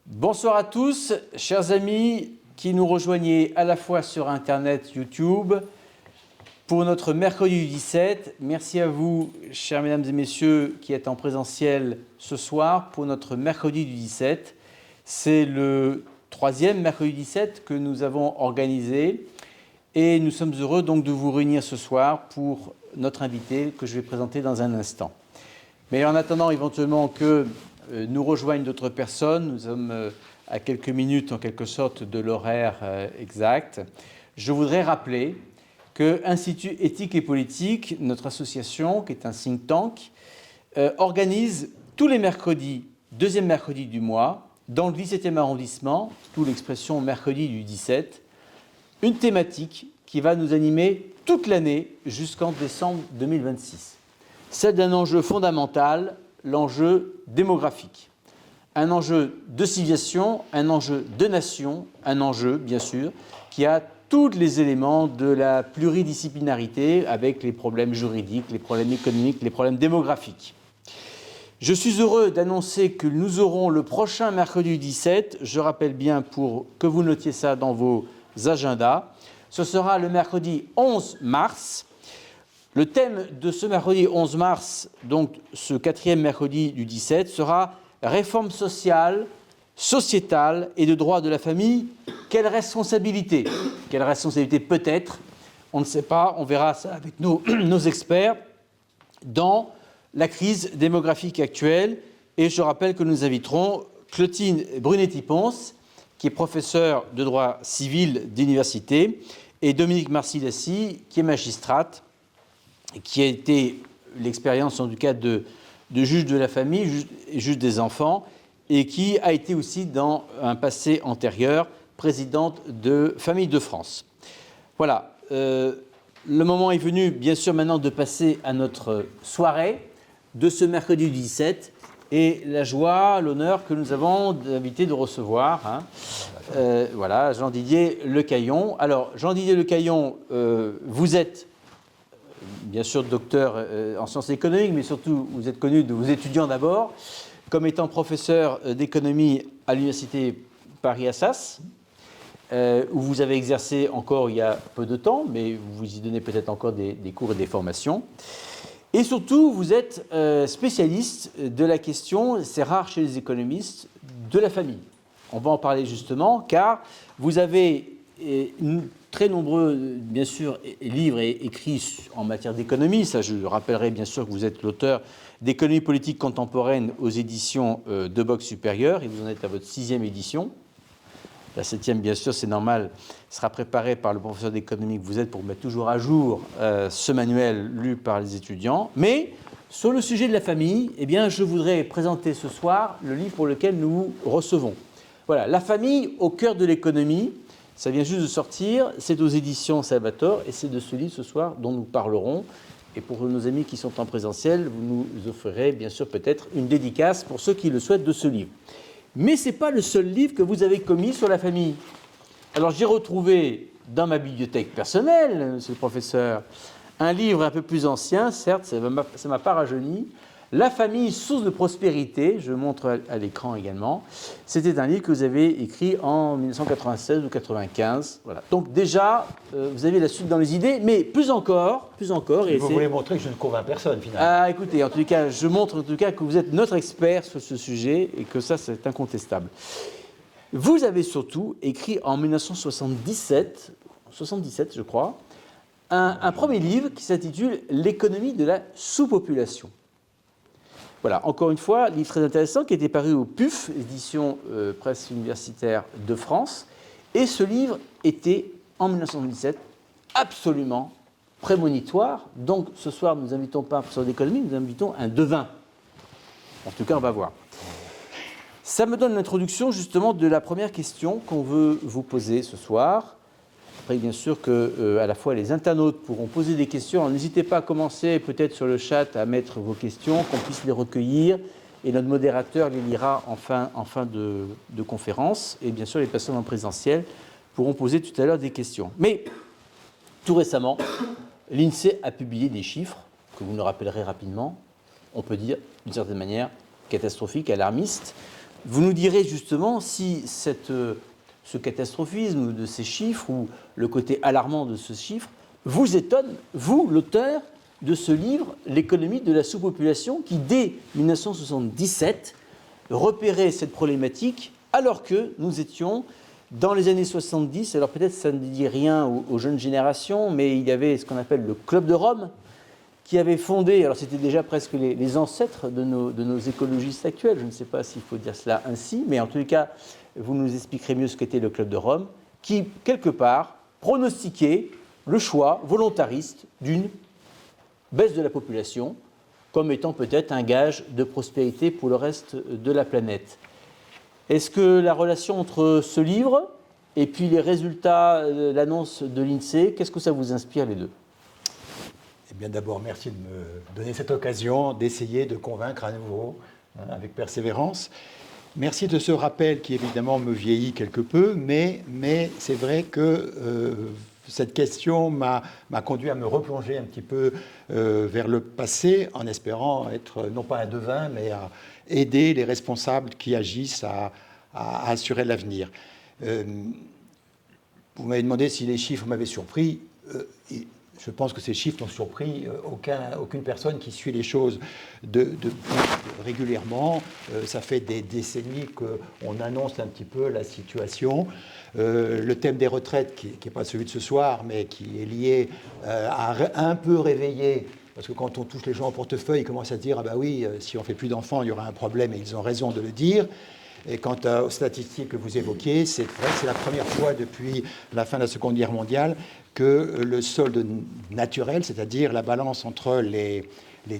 Bonsoir à tous, chers amis qui nous rejoignez à la fois sur Internet, YouTube, pour notre mercredi du 17. Merci à vous, chers mesdames et messieurs, qui êtes en présentiel ce soir pour notre mercredi du 17. C'est le troisième mercredi du 17 que nous avons organisé et nous sommes heureux donc de vous réunir ce soir pour notre invité que je vais présenter dans un instant. Mais en attendant éventuellement que nous rejoignent d'autres personnes, nous sommes à quelques minutes en quelque sorte de l'horaire exact. Je voudrais rappeler que Institut éthique et politique, notre association qui est un think tank, organise tous les mercredis, deuxième mercredi du mois, dans le 17e arrondissement, d'où l'expression mercredi du 17, une thématique qui va nous animer toute l'année jusqu'en décembre 2026. Celle d'un enjeu fondamental, l'enjeu démographique. Un enjeu de civilisation, un enjeu de nation, un enjeu, bien sûr, qui a tous les éléments de la pluridisciplinarité avec les problèmes juridiques, les problèmes économiques, les problèmes démographiques. Je suis heureux d'annoncer que nous aurons le prochain mercredi 17, je rappelle bien pour que vous notiez ça dans vos agendas, ce sera le mercredi 11 mars. Le thème de ce mercredi 11 mars, donc ce quatrième mercredi du 17, sera « Réforme sociale, sociétale et de droit de la famille, quelle responsabilité ?» Quelle responsabilité peut-être, on ne sait pas, on verra ça avec nos experts, dans la crise démographique actuelle. Et je rappelle que nous inviterons Clotilde Brunetti-Pons, qui est professeure de droit civil d'université, et Dominique Marcillassi, qui est magistrate, qui a été l'expérience en tout cas de juge de la famille, juge des enfants, et qui a été aussi dans un passé antérieur présidente de Famille de France. Voilà, le moment est venu bien sûr maintenant de passer à notre soirée de ce mercredi 17 et la joie, l'honneur que nous avons d'inviter de recevoir. Voilà, Jean-Didier Lecaillon. Alors, Jean-Didier Lecaillon, vous êtes bien sûr docteur en sciences économiques, mais surtout vous êtes connu de vos étudiants d'abord, comme étant professeur d'économie à l'université Paris-Assas, où vous avez exercé encore il y a peu de temps, mais vous y donnez peut-être encore des cours et des formations. Et surtout, vous êtes spécialiste de la question, c'est rare chez les économistes, de la famille. On va en parler justement, car vous avez très nombreux, bien sûr, livres écrits en matière d'économie. Ça, je rappellerai bien sûr que vous êtes l'auteur d'économie politique contemporaine aux éditions de Box Supérieur, et vous en êtes à votre 6e édition. La 7e, bien sûr, c'est normal, sera préparée par le professeur d'économie que vous êtes pour mettre toujours à jour ce manuel lu par les étudiants. Mais sur le sujet de la famille, eh bien, je voudrais présenter ce soir le livre pour lequel nous vous recevons. Voilà, La famille au cœur de l'économie. Ça vient juste de sortir, c'est aux éditions Salvator et c'est de ce livre ce soir dont nous parlerons. Et pour nos amis qui sont en présentiel, vous nous offrirez bien sûr peut-être une dédicace pour ceux qui le souhaitent de ce livre. Mais ce n'est pas le seul livre que vous avez commis sur la famille. Alors j'ai retrouvé dans ma bibliothèque personnelle, monsieur le professeur, un livre un peu plus ancien, certes, ça ne m'a pas rajeuni, La famille, source de prospérité, je montre à l'écran également. C'était un livre que vous avez écrit en 1996 ou 1995. Voilà. Donc déjà, vous avez la suite dans les idées, mais plus encore. Et vous voulez montrer que je ne convainc personne, finalement. Ah, écoutez, en tout cas, je montre en tout cas que vous êtes notre expert sur ce sujet et que ça, c'est incontestable. Vous avez surtout écrit en 1977, je crois, un premier livre qui s'intitule « L'économie de la sous-population ». Voilà, encore une fois, livre très intéressant qui était paru au PUF, édition presse universitaire de France. Et ce livre était, en 1917, absolument prémonitoire. Donc, ce soir, nous n'invitons pas un professeur d'économie, nous invitons un devin. En tout cas, on va voir. Ça me donne l'introduction, justement, de la première question qu'on veut vous poser ce soir. Après, bien sûr qu'à la fois les internautes pourront poser des questions. Alors, n'hésitez pas à commencer peut-être sur le chat à mettre vos questions, qu'on puisse les recueillir. Et notre modérateur les lira en fin de conférence. Et bien sûr, les personnes en présentiel pourront poser tout à l'heure des questions. Mais tout récemment, l'INSEE a publié des chiffres que vous nous rappellerez rapidement. On peut dire, d'une certaine manière, catastrophiques, alarmistes, Vous nous direz justement si ce catastrophisme ou de ces chiffres, ou le côté alarmant de ce chiffre, vous étonne, vous, l'auteur de ce livre, L'économie de la sous-population, qui, dès 1977, repérait cette problématique, alors que nous étions dans les années 70. Alors peut-être ça ne dit rien aux jeunes générations, mais il y avait ce qu'on appelle le Club de Rome, qui avait fondé, alors c'était déjà presque les ancêtres de nos écologistes actuels, je ne sais pas s'il faut dire cela ainsi, mais en tous les cas, vous nous expliquerez mieux ce qu'était le Club de Rome, qui, quelque part, pronostiquait le choix volontariste d'une baisse de la population, comme étant peut-être un gage de prospérité pour le reste de la planète. Est-ce que la relation entre ce livre et puis les résultats, l'annonce de l'INSEE, qu'est-ce que ça vous inspire les deux ? Eh bien, d'abord, merci de me donner cette occasion d'essayer de convaincre à nouveau, avec persévérance. Merci de ce rappel qui, évidemment, me vieillit quelque peu, mais c'est vrai que cette question m'a conduit à me replonger un petit peu vers le passé, en espérant être, non pas un devin, mais à aider les responsables qui agissent à assurer l'avenir. Vous m'avez demandé si les chiffres m'avaient surpris. Je pense que ces chiffres n'ont surpris aucune personne qui suit les choses régulièrement. Ça fait des décennies qu'on annonce un petit peu la situation. Le thème des retraites, qui n'est pas celui de ce soir, mais qui est lié, a un peu réveillé, parce que quand on touche les gens au portefeuille, ils commencent à se dire « Ah ben oui, si on ne fait plus d'enfants, il y aura un problème », et ils ont raison de le dire. Et quant aux statistiques que vous évoquiez, c'est vrai que c'est la première fois depuis la fin de la Seconde Guerre mondiale que le solde naturel, c'est-à-dire la balance entre les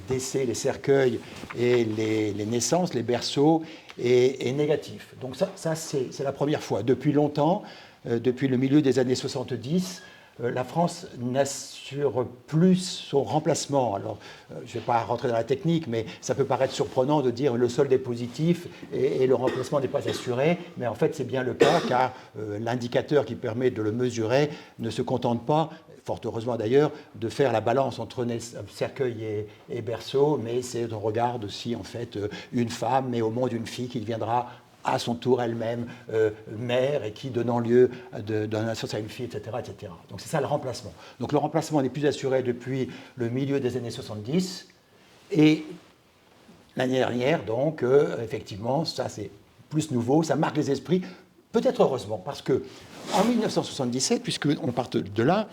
décès, les cercueils et les naissances, les berceaux, est négatif. Donc ça c'est la première fois. Depuis longtemps, depuis le milieu des années 70, la France n'assure plus son remplacement. Alors, je ne vais pas rentrer dans la technique, mais ça peut paraître surprenant de dire le solde est positif et le remplacement n'est pas assuré. Mais en fait, c'est bien le cas, car l'indicateur qui permet de le mesurer ne se contente pas, fort heureusement d'ailleurs, de faire la balance entre cercueil et berceau, mais c'est on regarde aussi en fait une femme, mais au monde une fille qui deviendra à son tour elle-même mère et qui, donnant lieu donne naissance à une fille, etc., etc. Donc c'est ça le remplacement. Donc le remplacement n'est plus assuré depuis le milieu des années 70 et l'année dernière, donc effectivement, ça c'est plus nouveau, ça marque les esprits, peut-être heureusement, parce que en 1977, puisqu'on part de là,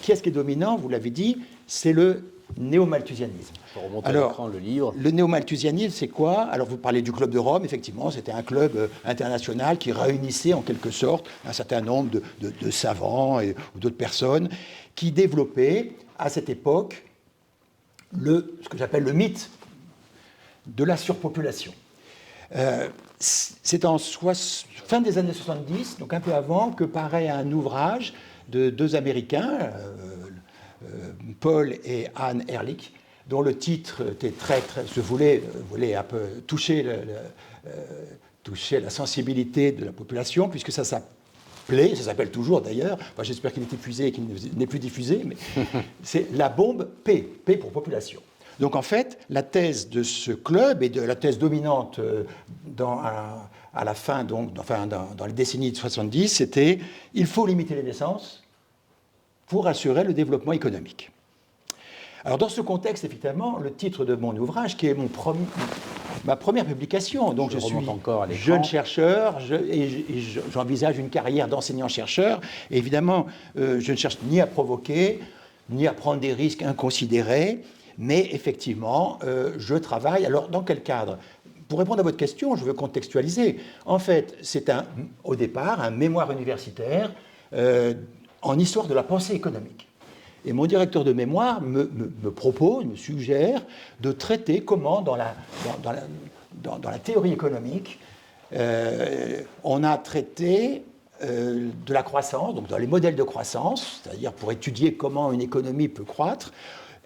qui est-ce qui est dominant, vous l'avez dit, c'est le néo-malthusianisme. Alors, le livre. Le néo-malthusianisme, c'est quoi? Alors, vous parlez du Club de Rome, effectivement, c'était un club international qui réunissait en quelque sorte un certain nombre de savants ou d'autres personnes qui développaient à cette époque ce que j'appelle le mythe de la surpopulation. C'est en fin des années 70, donc un peu avant, que paraît un ouvrage de deux Américains, Paul et Anne Ehrlich, dont le titre était se voulait un peu toucher la sensibilité de la population, puisque ça s'appelle toujours d'ailleurs, enfin, j'espère qu'il est épuisé et qu'il n'est plus diffusé, mais c'est la bombe P pour population. Donc en fait, la thèse de ce club et de la thèse dominante à la fin, donc, enfin, dans les décennies de 70, c'était il faut limiter les naissances pour assurer le développement économique. Alors dans ce contexte, effectivement, le titre de mon ouvrage, qui est ma première publication, donc je suis jeune chercheur et j'envisage une carrière d'enseignant-chercheur. Évidemment, je ne cherche ni à provoquer, ni à prendre des risques inconsidérés, mais effectivement, je travaille. Alors dans quel cadre ? Pour répondre à votre question, je veux contextualiser. En fait, c'est au départ un mémoire universitaire en histoire de la pensée économique. Et mon directeur de mémoire me propose, me suggère de traiter comment, dans la théorie économique, on a traité de la croissance, donc dans les modèles de croissance, c'est-à-dire pour étudier comment une économie peut croître.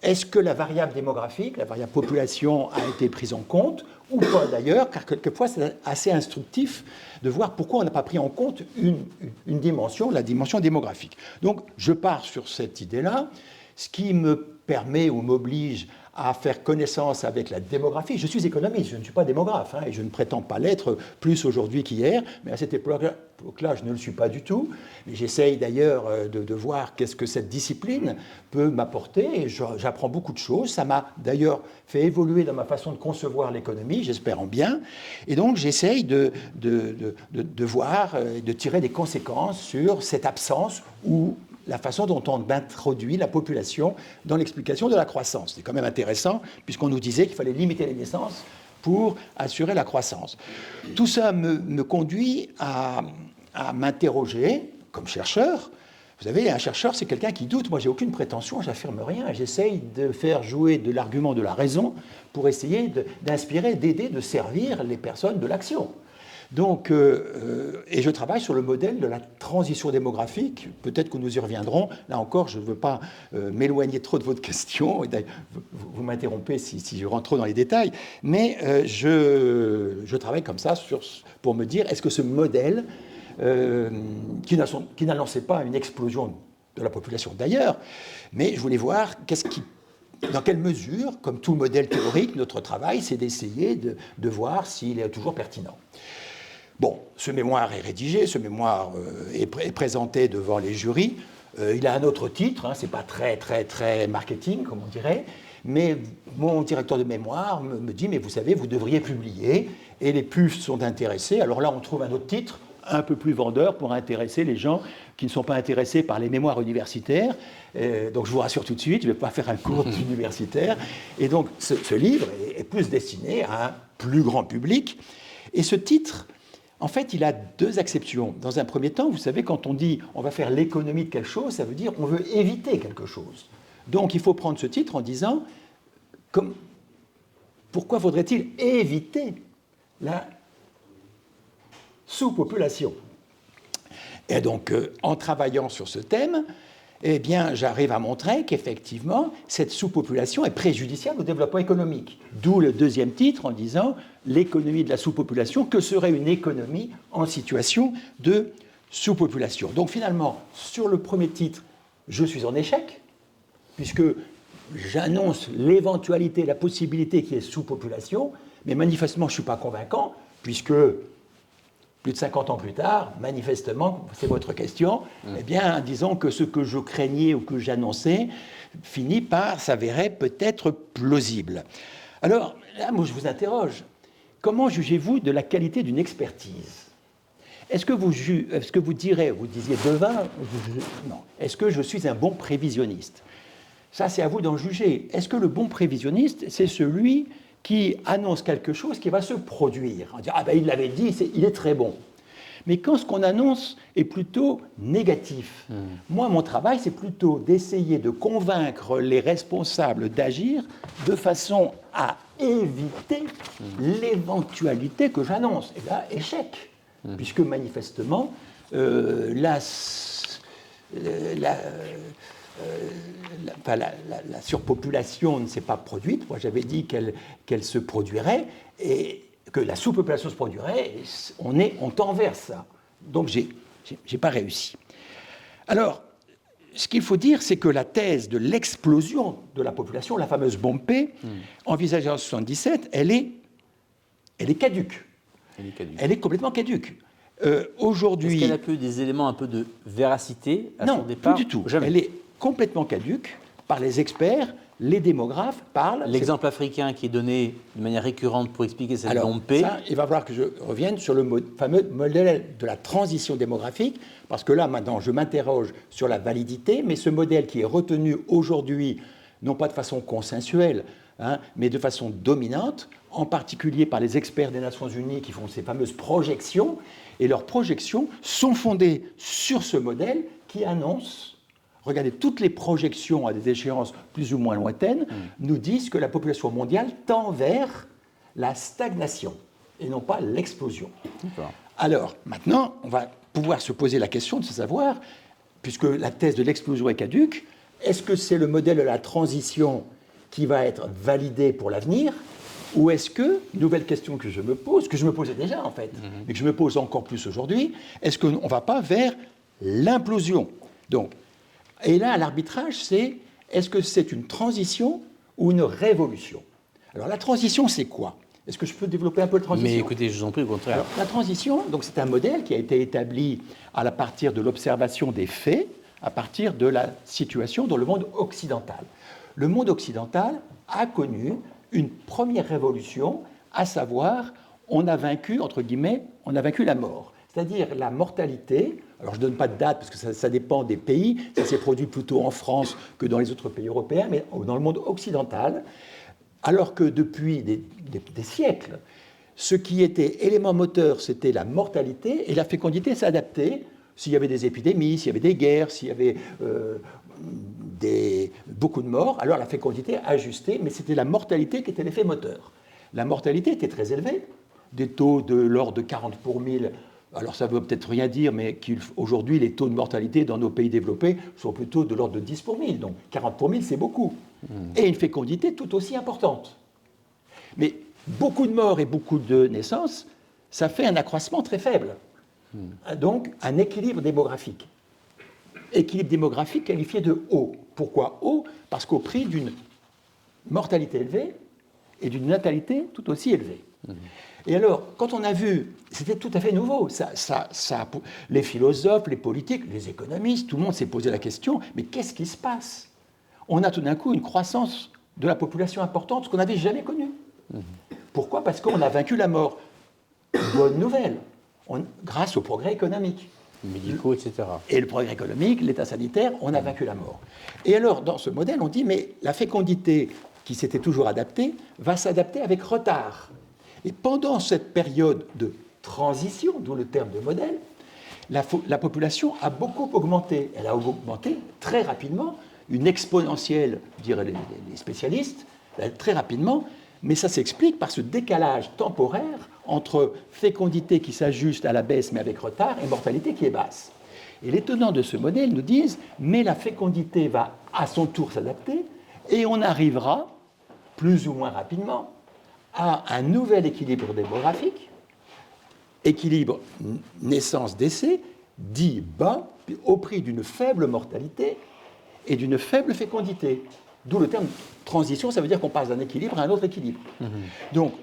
Est-ce que la variable démographique, la variable population a été prise en compte ou pas d'ailleurs, car quelquefois c'est assez instructif de voir pourquoi on n'a pas pris en compte une dimension, la dimension démographique. Donc je pars sur cette idée-là, ce qui me permet ou m'oblige à faire connaissance avec la démographie. Je suis économiste, je ne suis pas démographe, et je ne prétends pas l'être plus aujourd'hui qu'hier, mais à cette époque-là, je ne le suis pas du tout. J'essaye d'ailleurs de voir qu'est-ce que cette discipline peut m'apporter, et j'apprends beaucoup de choses. Ça m'a d'ailleurs fait évoluer dans ma façon de concevoir l'économie, j'espère en bien, et donc j'essaye de voir, de tirer des conséquences sur cette absence ou la façon dont on introduit la population dans l'explication de la croissance. C'est quand même intéressant, puisqu'on nous disait qu'il fallait limiter les naissances pour assurer la croissance. Tout ça me conduit à m'interroger, comme chercheur. Vous savez, un chercheur, c'est quelqu'un qui doute. Moi, j'ai aucune prétention, j'affirme rien. J'essaye de faire jouer de l'argument de la raison pour essayer d'inspirer, d'aider, de servir les personnes de l'action. Donc, et je travaille sur le modèle de la transition démographique. Peut-être que nous y reviendrons. Là encore, je ne veux pas m'éloigner trop de votre question. Vous m'interrompez si je rentre trop dans les détails. Mais je travaille comme ça pour me dire, est-ce que ce modèle, qui n'annonçait pas une explosion de la population d'ailleurs, mais je voulais voir dans quelle mesure, comme tout modèle théorique, notre travail, c'est d'essayer de voir s'il est toujours pertinent. Bon, ce mémoire est rédigé, ce mémoire est présenté devant les jurys. Il a un autre titre, c'est pas très, très, très marketing, comme on dirait, mais mon directeur de mémoire me dit, mais vous savez, vous devriez publier, et les PUF sont intéressés. Alors là, on trouve un autre titre, un peu plus vendeur, pour intéresser les gens qui ne sont pas intéressés par les mémoires universitaires. Donc je vous rassure tout de suite, je ne vais pas faire un cours universitaire. Et donc ce livre est plus destiné à un plus grand public. Et ce titre, en fait, il a deux acceptions. Dans un premier temps, vous savez, quand on dit on va faire l'économie de quelque chose, ça veut dire on veut éviter quelque chose. Donc il faut prendre ce titre en disant pourquoi faudrait-il éviter la sous-population? Et donc, en travaillant sur ce thème, eh bien, j'arrive à montrer qu'effectivement, cette sous-population est préjudiciable au développement économique. D'où le deuxième titre en disant l'économie de la sous-population, que serait une économie en situation de sous-population. Donc finalement, sur le premier titre, je suis en échec, puisque j'annonce l'éventualité, la possibilité qu'il y ait sous-population, mais manifestement, je ne suis pas convaincant, puisque plus de 50 ans plus tard, manifestement, c'est votre question, eh bien, disons que ce que je craignais ou que j'annonçais finit par s'avérer peut-être plausible. Alors, là, moi, je vous interroge. Comment jugez-vous de la qualité d'une expertise? Est-ce que vous disiez devin? Non. Est-ce que je suis un bon prévisionniste? Ça, c'est à vous d'en juger. Est-ce que le bon prévisionniste, c'est celui qui annonce quelque chose qui va se produire? On dit, ah ben il l'avait dit, il est très bon. Mais quand ce qu'on annonce est plutôt négatif, moi, mon travail, c'est plutôt d'essayer de convaincre les responsables d'agir de façon à éviter l'éventualité que j'annonce. Et là, échec. Puisque manifestement, la surpopulation ne s'est pas produite. Moi, j'avais dit qu'elle se produirait et que la sous-population se produirait. Et on tend vers ça. Donc, j'ai pas réussi. Alors, ce qu'il faut dire, c'est que la thèse de l'explosion de la population, la fameuse bombe P, envisagée en 1977, elle est caduque. Elle est complètement caduque. Aujourd'hui, est-ce qu'elle a peu des éléments un peu de véracité à son départ? Non, plus du tout. Jamais. Elle est complètement caduque. Par les experts, les démographes parlent. L'exemple africain qui est donné de manière récurrente pour expliquer cette bombe P. Ça, il va falloir que je revienne sur le fameux modèle de la transition démographique, parce que là, maintenant, je m'interroge sur la validité, mais ce modèle qui est retenu aujourd'hui, non pas de façon consensuelle, mais de façon dominante, en particulier par les experts des Nations Unies qui font ces fameuses projections, et leurs projections sont fondées sur ce modèle qui annonce, regardez, toutes les projections à des échéances plus ou moins lointaines nous disent que la population mondiale tend vers la stagnation et non pas l'explosion. Alors, maintenant, on va pouvoir se poser la question de savoir, puisque la thèse de l'explosion est caduque, est-ce que c'est le modèle de la transition qui va être validé pour l'avenir, ou est-ce que, nouvelle question que je me pose, que je me posais déjà en fait, mais que je me pose encore plus aujourd'hui, est-ce qu'on ne va pas vers l'implosion? Donc, et là, l'arbitrage, c'est est-ce que c'est une transition ou une révolution. Alors la transition, c'est quoi? Est-ce que je peux développer un peu la transition? Mais écoutez, je vous en prie, au contraire. Alors, la transition, donc, c'est un modèle qui a été établi à partir de l'observation des faits, à partir de la situation dans le monde occidental. Le monde occidental a connu une première révolution, à savoir, on a vaincu, entre guillemets, on a vaincu la mort. C'est-à-dire la mortalité, alors je ne donne pas de date parce que ça dépend des pays, ça s'est produit plutôt en France que dans les autres pays européens, mais dans le monde occidental, alors que depuis des siècles, ce qui était élément moteur, c'était la mortalité, et la fécondité s'adaptait s'il y avait des épidémies, s'il y avait des guerres, s'il y avait beaucoup de morts, alors la fécondité ajustait, mais c'était la mortalité qui était l'effet moteur. La mortalité était très élevée, des taux de l'ordre de 40 pour 1000. Alors ça ne veut peut-être rien dire, mais aujourd'hui, les taux de mortalité dans nos pays développés sont plutôt de l'ordre de 10 pour 1000. Donc 40 pour 1000, c'est beaucoup. Et une fécondité tout aussi importante. Mais beaucoup de morts et beaucoup de naissances, ça fait un accroissement très faible. Donc un équilibre démographique. Équilibre démographique qualifié de haut. Pourquoi haut? Parce qu'au prix d'une mortalité élevée et d'une natalité tout aussi élevée. Et alors, quand on a vu, c'était tout à fait nouveau, les philosophes, les politiques, les économistes, tout le monde s'est posé la question, mais qu'est-ce qui se passe? On a tout d'un coup une croissance de la population importante, ce qu'on n'avait jamais connu. Pourquoi? Parce qu'on a vaincu la mort. Bonne nouvelle, grâce au progrès économique. Médicaux, etc. Et le progrès économique, l'état sanitaire, on a vaincu la mort. Et alors, dans ce modèle, on dit, mais la fécondité qui s'était toujours adaptée va s'adapter avec retard. Et pendant cette période de transition, d'où le terme de modèle, la population a beaucoup augmenté. Elle a augmenté très rapidement, une exponentielle, diraient les spécialistes, très rapidement, mais ça s'explique par ce décalage temporaire entre fécondité qui s'ajuste à la baisse mais avec retard et mortalité qui est basse. Et les tenants de ce modèle nous disent, mais la fécondité va à son tour s'adapter et on arrivera, plus ou moins rapidement, à un nouvel équilibre démographique, équilibre naissance-décès, dit bas, au prix d'une faible mortalité et d'une faible fécondité. D'où le terme transition, ça veut dire qu'on passe d'un équilibre à un autre équilibre. Donc,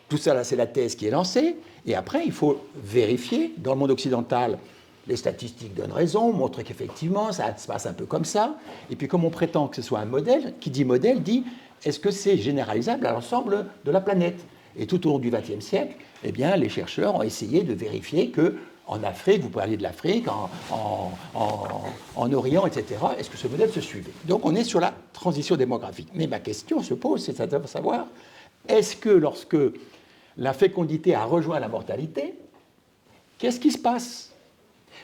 tout ça, là, c'est la thèse qui est lancée, et après, il faut vérifier, dans le monde occidental, les statistiques donnent raison, montrent qu'effectivement, ça se passe un peu comme ça, et puis comme on prétend que ce soit un modèle, qui dit modèle, dit est-ce que c'est généralisable à l'ensemble de la planète? Et tout au long du XXe siècle, eh bien, les chercheurs ont essayé de vérifier qu'en Afrique, vous parliez de l'Afrique, en Orient, etc., est-ce que ce modèle se suivait? Donc on est sur la transition démographique. Mais ma question se pose, c'est de savoir, est-ce que lorsque la fécondité a rejoint la mortalité, qu'est-ce qui se passe?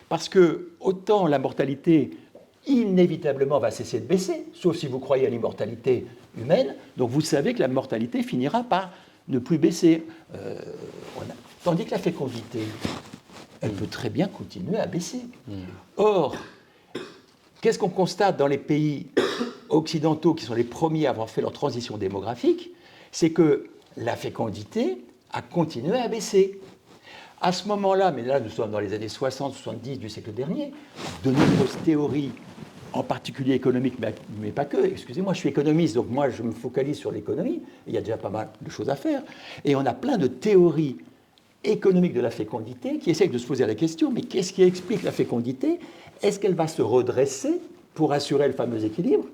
Parce que autant la mortalité inévitablement va cesser de baisser, sauf si vous croyez à l'immortalité humaine, donc vous savez que la mortalité finira par ne plus baisser. Tandis que la fécondité, elle peut très bien continuer à baisser. Or, qu'est-ce qu'on constate dans les pays occidentaux qui sont les premiers à avoir fait leur transition démographique? C'est que la fécondité a continué à baisser. À ce moment-là, mais là nous sommes dans les années 60-70 du siècle dernier, de nombreuses théories, en particulier économiques, mais pas que, excusez-moi, je suis économiste, donc moi je me focalise sur l'économie, il y a déjà pas mal de choses à faire, et on a plein de théories économiques de la fécondité qui essayent de se poser la question, mais qu'est-ce qui explique la fécondité? Est-ce qu'elle va se redresser pour assurer le fameux équilibre?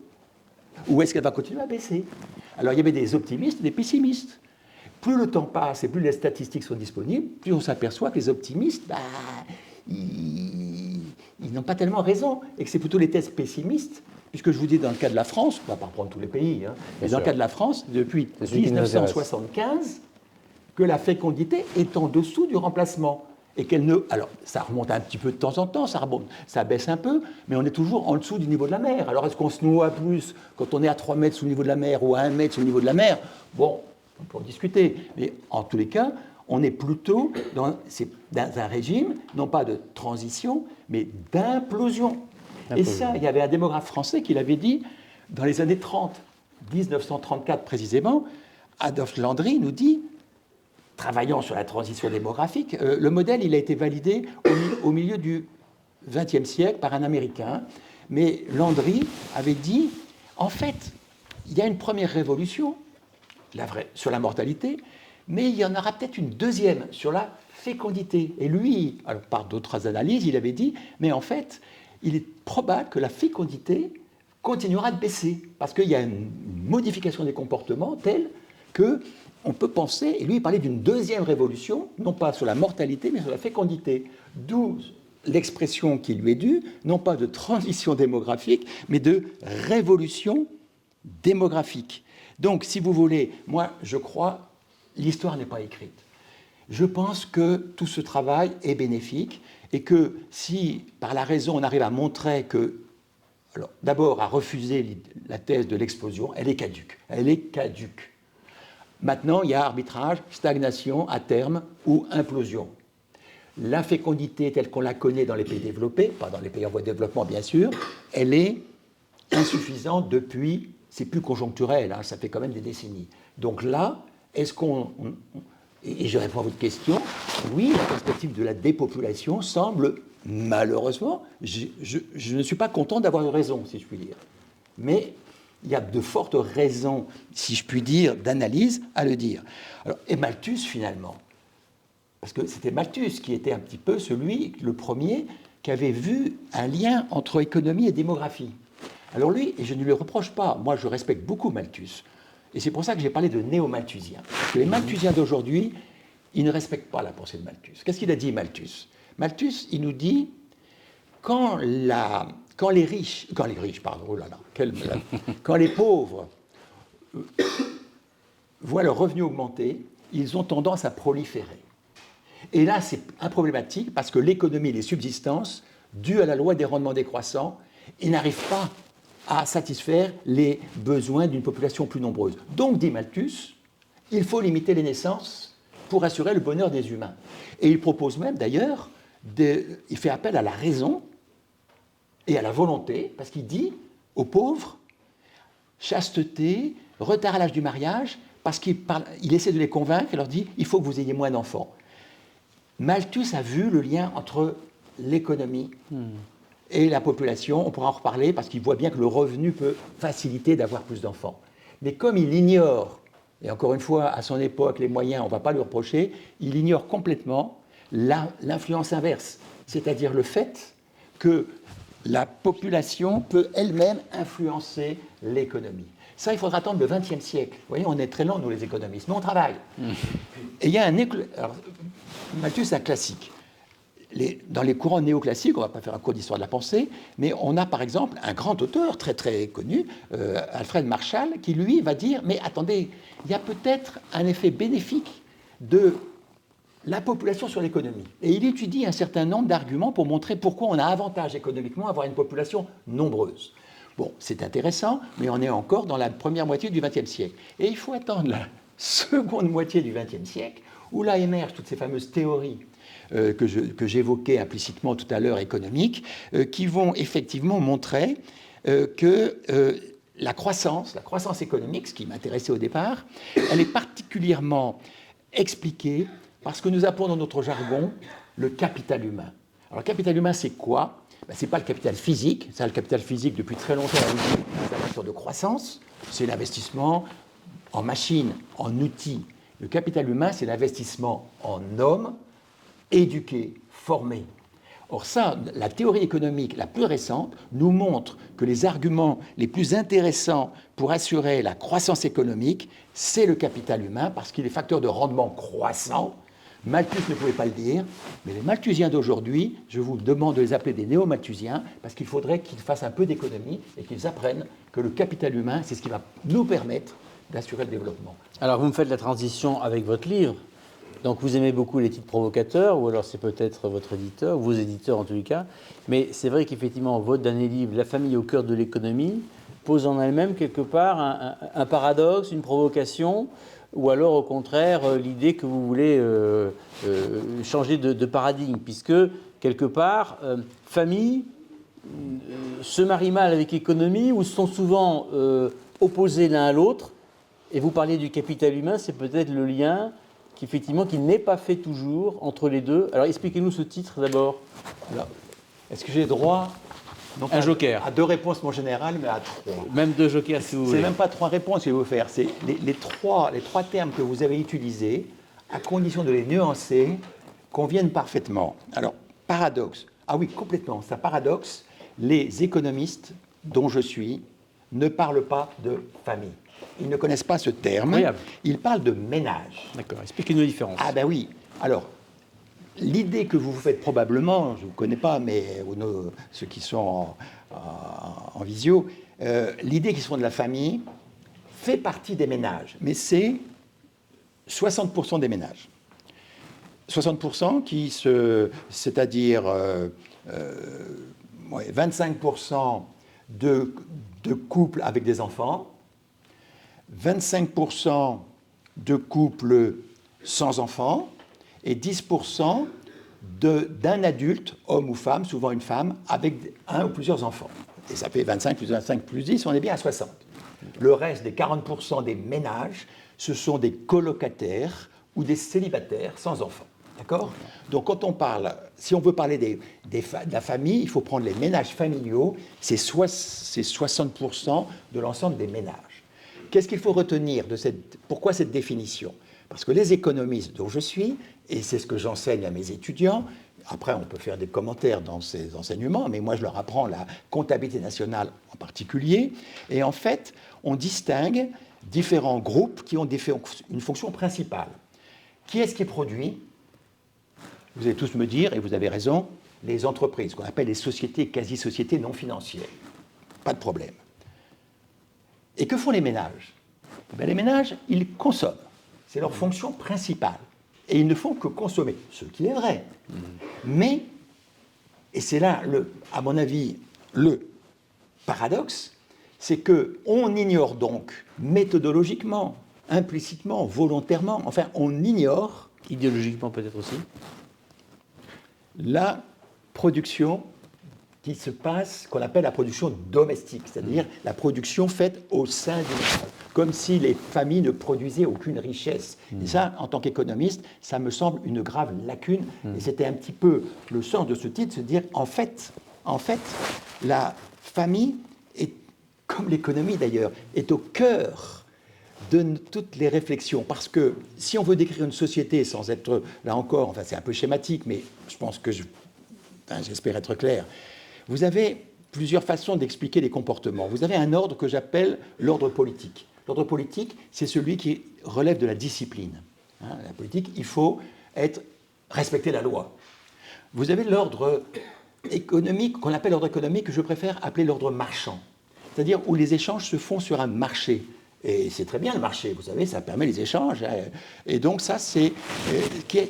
Ou est-ce qu'elle va continuer à baisser? Alors il y avait des optimistes et des pessimistes. Plus le temps passe et plus les statistiques sont disponibles, plus on s'aperçoit que les optimistes, ils n'ont pas tellement raison, et que c'est plutôt les thèses pessimistes, puisque je vous dis dans le cas de la France, on ne va pas reprendre tous les pays, mais dans le cas de la France, depuis 1975, que la fécondité est en dessous du remplacement. Et qu'elle ne. Alors, ça remonte un petit peu de temps en temps, ça baisse un peu, mais on est toujours en dessous du niveau de la mer. Alors, est-ce qu'on se noie plus quand on est à 3 mètres sous le niveau de la mer ou à 1 mètre sous le niveau de la mer? Bon, on peut en discuter. Mais en tous les cas, on est plutôt dans un régime, non pas de transition, mais d'implosion. Et ça, il y avait un démographe français qui l'avait dit dans les années 30, 1934 précisément. Adolphe Landry nous dit, travaillant sur la transition démographique, le modèle il a été validé au milieu du XXe siècle par un Américain. Mais Landry avait dit, en fait, il y a une première révolution sur la mortalité, mais il y en aura peut-être une deuxième sur la fécondité. Et lui, alors par d'autres analyses, il avait dit, mais en fait, il est probable que la fécondité continuera de baisser, parce qu'il y a une modification des comportements telle qu'on peut penser, et lui il parlait d'une deuxième révolution, non pas sur la mortalité, mais sur la fécondité, d'où l'expression qui lui est due, non pas de transition démographique, mais de révolution démographique. Donc, si vous voulez, moi, je crois, l'histoire n'est pas écrite. Je pense que tout ce travail est bénéfique et que si, par la raison, on arrive à montrer que, alors, d'abord, à refuser la thèse de l'explosion, elle est caduque. Elle est caduque. Maintenant, il y a arbitrage, stagnation à terme ou implosion. La fécondité telle qu'on la connaît dans les pays développés, pas dans les pays en voie de développement bien sûr, elle est insuffisante depuis, c'est plus conjoncturel, hein, ça fait quand même des décennies. Donc là, est-ce qu'on... Et je réponds à votre question, oui, la perspective de la dépopulation semble, malheureusement, je ne suis pas content d'avoir raison, si je puis dire. Mais il y a de fortes raisons, si je puis dire, d'analyse à le dire. Alors, et Malthus, finalement, parce que c'était Malthus qui était un petit peu le premier, qui avait vu un lien entre économie et démographie. Alors lui, et je ne lui reproche pas, moi je respecte beaucoup Malthus, et c'est pour ça que j'ai parlé de néo-malthusiens. Parce que les malthusiens d'aujourd'hui, ils ne respectent pas la pensée de Malthus. Qu'est-ce qu'il a dit, Malthus? Malthus, il nous dit, quand les pauvres voient leur revenu augmenter, ils ont tendance à proliférer. Et là, c'est problématique parce que l'économie et les subsistances, dues à la loi des rendements décroissants, ils n'arrivent pas à satisfaire les besoins d'une population plus nombreuse. Donc, dit Malthus, il faut limiter les naissances pour assurer le bonheur des humains. Et il propose même, d'ailleurs, il fait appel à la raison et à la volonté, parce qu'il dit aux pauvres, chasteté, retard à l'âge du mariage, parce qu'il essaie de les convaincre, il leur dit, il faut que vous ayez moins d'enfants. Malthus a vu le lien entre l'économie et la population. On pourra en reparler parce qu'il voit bien que le revenu peut faciliter d'avoir plus d'enfants. Mais comme il ignore, et encore une fois, à son époque, les moyens, on ne va pas lui reprocher, il ignore complètement l'influence inverse, c'est-à-dire le fait que la population peut elle-même influencer l'économie. Ça, il faudra attendre le XXe siècle. Vous voyez, on est très lents, nous, les économistes, mais on travaille. Et il y a alors, Malthus, c'est un classique. Dans les courants néoclassiques, on ne va pas faire un cours d'histoire de la pensée, mais on a par exemple un grand auteur très très connu, Alfred Marshall, qui lui va dire, mais attendez, il y a peut-être un effet bénéfique de la population sur l'économie. Et il étudie un certain nombre d'arguments pour montrer pourquoi on a avantage économiquement à avoir une population nombreuse. Bon, c'est intéressant, mais on est encore dans la première moitié du XXe siècle. Et il faut attendre la seconde moitié du XXe siècle, où là émergent toutes ces fameuses théories que j'évoquais implicitement tout à l'heure, économiques, qui vont effectivement montrer que la croissance économique, ce qui m'intéressait au départ, elle est particulièrement expliquée par ce que nous appelons dans notre jargon le capital humain. Alors, le capital humain, c'est quoi? Ce n'est pas le capital physique. Ça, le capital physique, depuis très longtemps, c'est un facteur de croissance. C'est l'investissement en machines, en outils. Le capital humain, c'est l'investissement en hommes, éduqués, formés. Or ça, la théorie économique la plus récente nous montre que les arguments les plus intéressants pour assurer la croissance économique, c'est le capital humain, parce qu'il est facteur de rendement croissant. Malthus ne pouvait pas le dire, mais les malthusiens d'aujourd'hui, je vous demande de les appeler des néo-malthusiens, parce qu'il faudrait qu'ils fassent un peu d'économie et qu'ils apprennent que le capital humain, c'est ce qui va nous permettre d'assurer le développement. Alors, vous me faites la transition avec votre livre. Donc, vous aimez beaucoup les titres provocateurs, ou alors c'est peut-être votre éditeur, ou vos éditeurs en tous les cas. Mais c'est vrai qu'effectivement, votre dernier livre, La famille au cœur de l'économie, pose en elle-même quelque part un paradoxe, une provocation, ou alors au contraire l'idée que vous voulez changer de paradigme, puisque quelque part, famille se marie mal avec économie, ou sont souvent opposés l'un à l'autre. Et vous parliez du capital humain, c'est peut-être le lien qui n'est pas fait toujours entre les deux. Alors expliquez-nous ce titre d'abord. Alors, est-ce que j'ai droit Donc Un joker. À 2 réponses, mon général, mais à 3. Même 2 jokers si vous C'est voulez. même pas 3 réponses qu'il faut faire. C'est les trois termes que vous avez utilisés, à condition de les nuancer, conviennent parfaitement. Alors, paradoxe. Ah oui, complètement. C'est un paradoxe. Les économistes, dont je suis, ne parlent pas de famille. Ils ne connaissent pas ce terme. Incroyable. Ils parlent de ménage. D'accord, expliquez-nous la différence. Ah ben oui. Alors, l'idée que vous vous faites probablement, je ne vous connais pas, mais ceux qui sont en visio, l'idée qu'ils sont de la famille fait partie des ménages, mais c'est 60% des ménages. 60% c'est-à-dire 25% de couples avec des enfants, 25% de couples sans enfants, et 10% d'un adulte, homme ou femme, souvent une femme, avec un ou plusieurs enfants. Et ça fait 25 plus 25 plus 10, on est bien à 60. Le reste des 40% des ménages, ce sont des colocataires ou des célibataires sans enfants. D'accord ? Donc quand on parle, si on veut parler de la famille, il faut prendre les ménages familiaux, c'est 60% de l'ensemble des ménages. Qu'est-ce qu'il faut retenir de pourquoi cette définition ? Parce que les économistes dont je suis, et c'est ce que j'enseigne à mes étudiants, après on peut faire des commentaires dans ces enseignements, mais moi je leur apprends la comptabilité nationale en particulier, et en fait on distingue différents groupes qui ont une fonction principale. Qui est-ce qui produit ? Vous allez tous me dire, et vous avez raison, les entreprises, qu'on appelle les sociétés, quasi-sociétés non financières. Pas de problème. Et que font les ménages ? Les ménages, ils consomment. C'est leur fonction principale. Et ils ne font que consommer, ce qui est vrai. Mais, et c'est là, à mon avis, le paradoxe, c'est qu'on ignore donc méthodologiquement, implicitement, volontairement, enfin, on ignore... Idéologiquement peut-être aussi. La production qui se passe, qu'on appelle la production domestique, c'est-à-dire la production faite au sein du ménage, comme si les familles ne produisaient aucune richesse. Et ça, en tant qu'économiste, ça me semble une grave lacune. Et c'était un petit peu le sens de ce titre, se dire, en fait, la famille, est, comme l'économie d'ailleurs, est au cœur de toutes les réflexions. Parce que si on veut décrire une société sans être, là encore, enfin c'est un peu schématique, mais je pense que j'espère être clair, vous avez plusieurs façons d'expliquer les comportements. Vous avez un ordre que j'appelle l'ordre politique. L'ordre politique, c'est celui qui relève de la discipline. La politique, il faut respecter la loi. Vous avez l'ordre économique, qu'on appelle l'ordre économique, que je préfère appeler l'ordre marchand. C'est-à-dire où les échanges se font sur un marché. Et c'est très bien le marché, vous savez, ça permet les échanges. Et donc ça, c'est quelles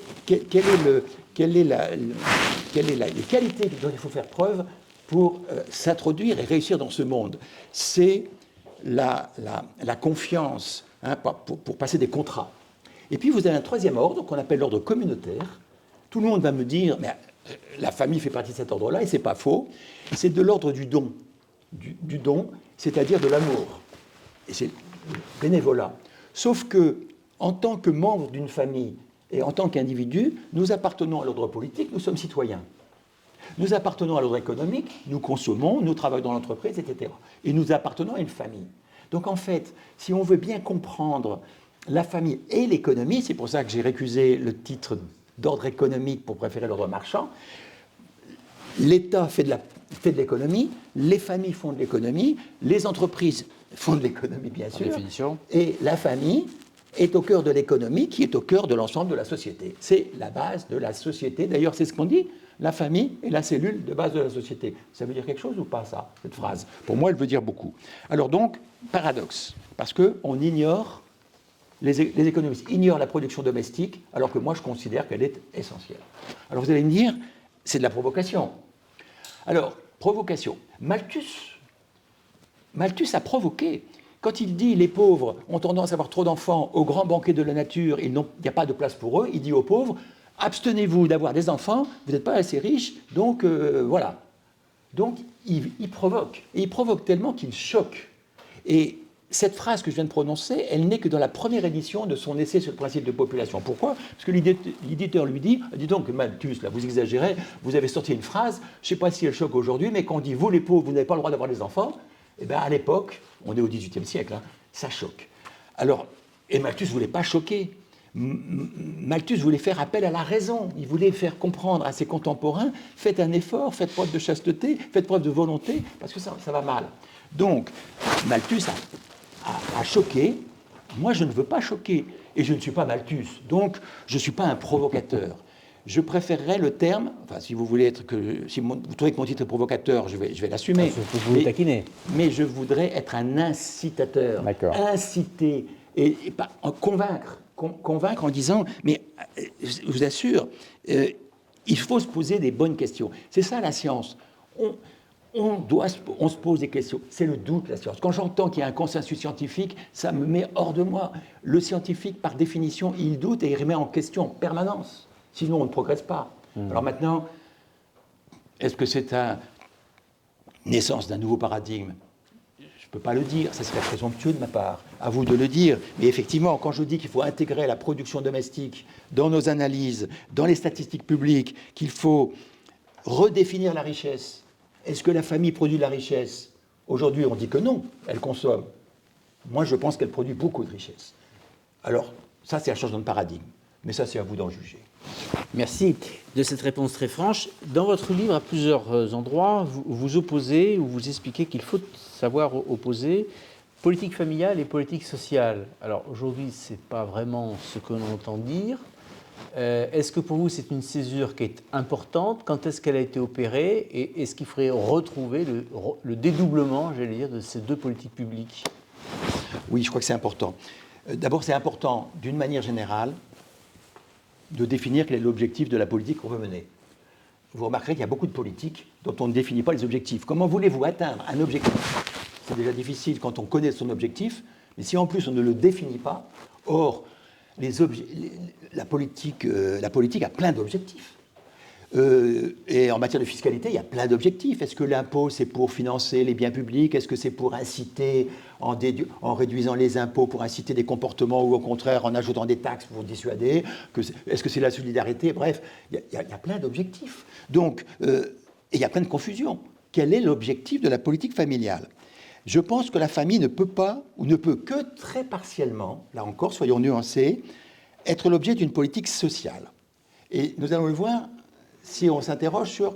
les qualités dont il faut faire preuve pour s'introduire et réussir dans ce monde. C'est la confiance pour passer des contrats. Et puis vous avez un troisième ordre qu'on appelle l'ordre communautaire. Tout le monde va me dire, mais la famille fait partie de cet ordre-là, et ce n'est pas faux. C'est de l'ordre du don. Du don, c'est-à-dire de l'amour. Et c'est bénévolat. Sauf que, en tant que membre d'une famille et en tant qu'individu, nous appartenons à l'ordre politique, nous sommes citoyens. Nous appartenons à l'ordre économique, nous consommons, nous travaillons dans l'entreprise, etc. Et nous appartenons à une famille. Donc en fait, si on veut bien comprendre la famille et l'économie, c'est pour ça que j'ai récusé le titre d'ordre économique pour préférer l'ordre marchand, l'État fait de l'économie, les familles font de l'économie, les entreprises font de l'économie, bien sûr, et la famille est au cœur de l'économie, qui est au cœur de l'ensemble de la société. C'est la base de la société. D'ailleurs, c'est ce qu'on dit, la famille est la cellule de base de la société. Ça veut dire quelque chose ou pas, ça, cette phrase ? Pour moi, elle veut dire beaucoup. Alors donc, paradoxe, parce qu'on ignore, les économistes ignorent la production domestique, alors que moi, je considère qu'elle est essentielle. Alors vous allez me dire, c'est de la provocation. Alors, provocation. Malthus a provoqué. Quand il dit les pauvres ont tendance à avoir trop d'enfants au grand banquet de la nature, il n'y a pas de place pour eux, il dit aux pauvres, abstenez-vous d'avoir des enfants, vous n'êtes pas assez riches, donc voilà. Donc il provoque. Et il provoque tellement qu'il choque. Et cette phrase que je viens de prononcer, elle n'est que dans la première édition de son essai sur le principe de population. Pourquoi? Parce que l'éditeur lui dit, dis donc Malthus, là, vous exagérez, vous avez sorti une phrase, je ne sais pas si elle choque aujourd'hui, mais quand on dit, vous les pauvres, vous n'avez pas le droit d'avoir des enfants, eh bien à l'époque, on est au XVIIIe siècle, hein, ça choque. Alors, et Malthus ne voulait pas choquer. Malthus voulait faire appel à la raison, il voulait faire comprendre à ses contemporains, faites un effort, faites preuve de chasteté, faites preuve de volonté, parce que ça va mal. Donc, Malthus a choqué. Moi, je ne veux pas choquer. Et je ne suis pas Malthus. Donc, je ne suis pas un provocateur. Je préférerais le terme, enfin, si vous voulez être si vous trouvez que mon titre est provocateur, je vais l'assumer. Vous le taquinez. Mais je voudrais être un incitateur. Inciter et pas convaincre. Convaincre en disant, mais je vous assure, il faut se poser des bonnes questions. C'est ça la science. On se pose des questions. C'est le doute, la science. Quand j'entends qu'il y a un consensus scientifique, ça me met hors de moi. Le scientifique, par définition, il doute et il remet en question en permanence. Sinon, on ne progresse pas. Alors maintenant, est-ce que c'est la naissance d'un nouveau paradigme? Je ne peux pas le dire, ça serait présomptueux de ma part. À vous de le dire. Mais effectivement, quand je dis qu'il faut intégrer la production domestique dans nos analyses, dans les statistiques publiques, qu'il faut redéfinir la richesse. Est-ce que la famille produit de la richesse? Aujourd'hui, on dit que non, elle consomme. Moi, je pense qu'elle produit beaucoup de richesse. Alors, ça, c'est un changement de paradigme. Mais ça, c'est à vous d'en juger. Merci de cette réponse très franche. Dans votre livre, à plusieurs endroits, vous opposez ou vous expliquez qu'il faut savoir opposer politique familiale et politique sociale. Alors, aujourd'hui, ce n'est pas vraiment ce que l'on entend dire. Est-ce que pour vous c'est une césure qui est importante? Quand est-ce qu'elle a été opérée? Et est-ce qu'il faudrait retrouver le dédoublement, j'allais dire, de ces deux politiques publiques? Oui, je crois que c'est important. D'abord, c'est important, d'une manière générale, de définir quel est l'objectif de la politique qu'on veut mener. Vous remarquerez qu'il y a beaucoup de politiques dont on ne définit pas les objectifs. Comment voulez-vous atteindre un objectif? C'est déjà difficile quand on connaît son objectif, mais si en plus on ne le définit pas, or, la politique a plein d'objectifs. Et en matière de fiscalité, il y a plein d'objectifs. Est-ce que l'impôt, c'est pour financer les biens publics? Est-ce que c'est pour inciter, en réduisant les impôts, pour inciter des comportements, ou au contraire, en ajoutant des taxes pour dissuader? Est-ce que c'est la solidarité? Bref, il y a plein d'objectifs. Donc, et il y a plein de confusions. Quel est l'objectif de la politique familiale? Je pense que la famille ne peut pas, ou ne peut que très partiellement, là encore, soyons nuancés, être l'objet d'une politique sociale. Et nous allons le voir si on s'interroge sur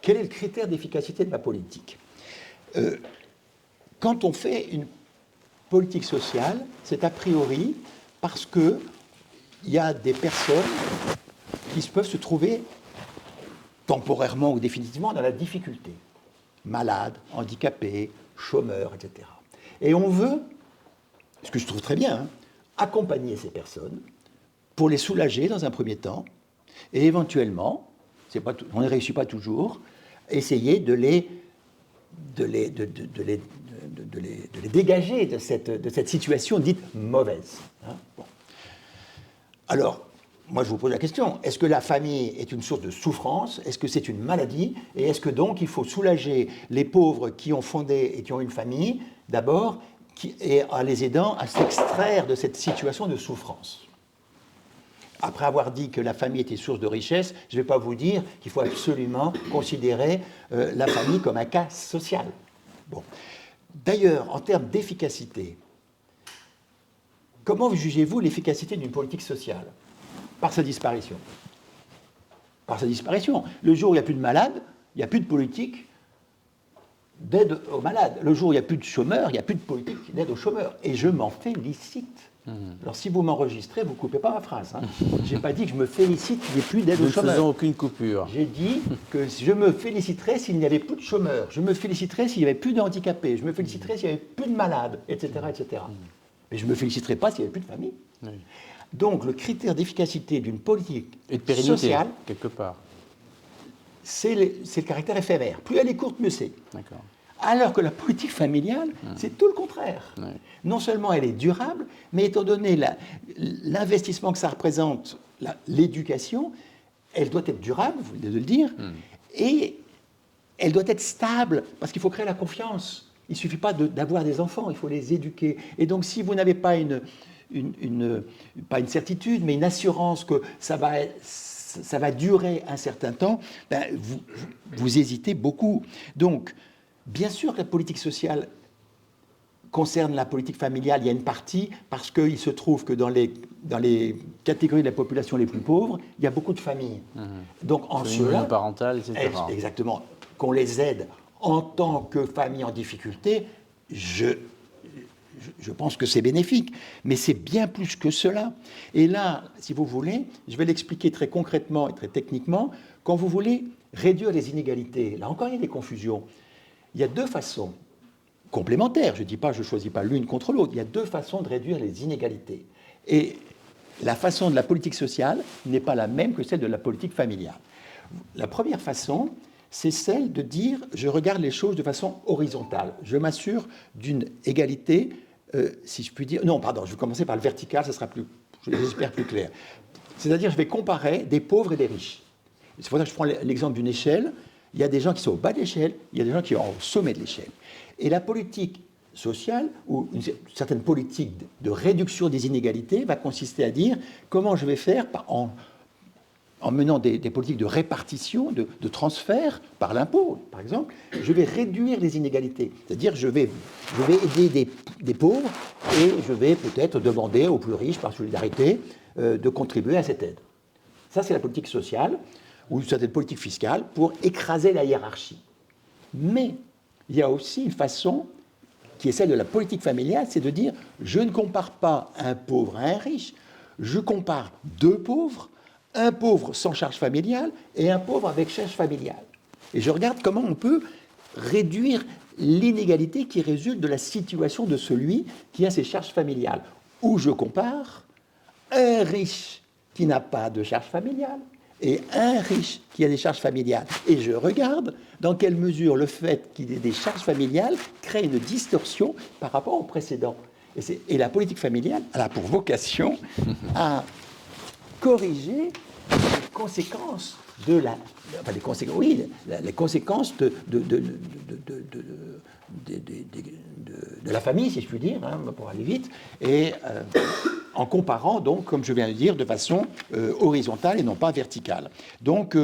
quel est le critère d'efficacité de la politique. Quand on fait une politique sociale, c'est a priori parce qu'il y a des personnes qui peuvent se trouver temporairement ou définitivement dans la difficulté. Malades, handicapés, chômeurs, etc. Et on veut, ce que je trouve très bien, hein, accompagner ces personnes pour les soulager dans un premier temps et éventuellement, on ne réussit pas toujours, essayer de les dégager de cette situation dite mauvaise. Hein. Bon. Alors, moi je vous pose la question, est-ce que la famille est une source de souffrance? Est-ce que c'est une maladie? Et est-ce que donc il faut soulager les pauvres qui ont fondé et qui ont une famille, d'abord, et en les aidant à s'extraire de cette situation de souffrance? Après avoir dit que la famille était source de richesse, je ne vais pas vous dire qu'il faut absolument considérer la famille comme un cas social. Bon. D'ailleurs, en termes d'efficacité, comment jugez-vous l'efficacité d'une politique sociale? Par sa disparition. Par sa disparition. Le jour où il n'y a plus de malades, il n'y a plus de politique d'aide aux malades. Le jour où il n'y a plus de chômeurs, il n'y a plus de politique d'aide aux chômeurs. Et je m'en félicite. Alors, si vous m'enregistrez, vous ne coupez pas ma phrase. Hein. Je n'ai pas dit que je me félicite qu'il n'y ait plus d'aide aux chômeurs. Nous ne faisons aucune coupure. J'ai dit que je me féliciterais s'il n'y avait plus de chômeurs. Je me féliciterais s'il n'y avait plus de handicapés. Je me féliciterais s'il n'y avait plus de malades, etc. etc. Mais je ne me féliciterais pas s'il n'y avait plus de famille. Oui. Donc, le critère d'efficacité d'une politique et de pérennité, sociale, quelque part, c'est le caractère éphémère. Plus elle est courte, mieux c'est. D'accord. Alors que la politique familiale, c'est tout le contraire. Oui. Non seulement elle est durable, mais étant donné l'investissement que ça représente, l'éducation, elle doit être durable, vous venez de le dire, et elle doit être stable, parce qu'il faut créer la confiance. Il ne suffit pas d'avoir des enfants, il faut les éduquer. Et donc, si vous n'avez pas pas une certitude, mais une assurance que ça va durer un certain temps, ben, vous hésitez beaucoup. Donc, bien sûr que la politique sociale concerne la politique familiale, il y a une partie, parce qu'il se trouve que dans les catégories de la population les plus pauvres, il y a beaucoup de familles. Donc, en cela, parentale, etc. Exactement. Qu'on les aide en tant que famille en difficulté, je pense que c'est bénéfique. Mais c'est bien plus que cela. Et là, si vous voulez, je vais l'expliquer très concrètement et très techniquement. Quand vous voulez réduire les inégalités, là encore, il y a des confusions. Il y a deux façons complémentaires. Je ne dis pas, je ne choisis pas l'une contre l'autre. Il y a deux façons de réduire les inégalités. Et la façon de la politique sociale n'est pas la même que celle de la politique familiale. La première façon, c'est celle de dire, je regarde les choses de façon horizontale. Je m'assure d'une égalité, si je puis dire... Non, pardon, je vais commencer par le vertical, ça sera j'espère, plus clair. C'est-à-dire, je vais comparer des pauvres et des riches. C'est pour ça que je prends l'exemple d'une échelle. Il y a des gens qui sont au bas de l'échelle, il y a des gens qui sont au sommet de l'échelle. Et la politique sociale, ou une certaine politique de réduction des inégalités, va consister à dire comment je vais faire en menant des politiques de répartition, de transfert par l'impôt, par exemple, je vais réduire les inégalités. C'est-à-dire je vais aider des pauvres et je vais peut-être demander aux plus riches, par solidarité, de contribuer à cette aide. Ça, c'est la politique sociale ou une certaine politique fiscale pour écraser la hiérarchie. Mais il y a aussi une façon qui est celle de la politique familiale, c'est de dire je ne compare pas un pauvre à un riche, je compare deux pauvres, un pauvre sans charge familiale et un pauvre avec charge familiale. Et je regarde comment on peut réduire l'inégalité qui résulte de la situation de celui qui a ses charges familiales. Ou je compare un riche qui n'a pas de charge familiale et un riche qui a des charges familiales. Et je regarde dans quelle mesure le fait qu'il ait des charges familiales crée une distorsion par rapport au précédent. Et la politique familiale elle a pour vocation à corriger les conséquences de les conséquences de la famille, si je puis dire, hein, pour aller vite, et en comparant, donc, comme je viens de dire, de façon horizontale et non pas verticale. Donc,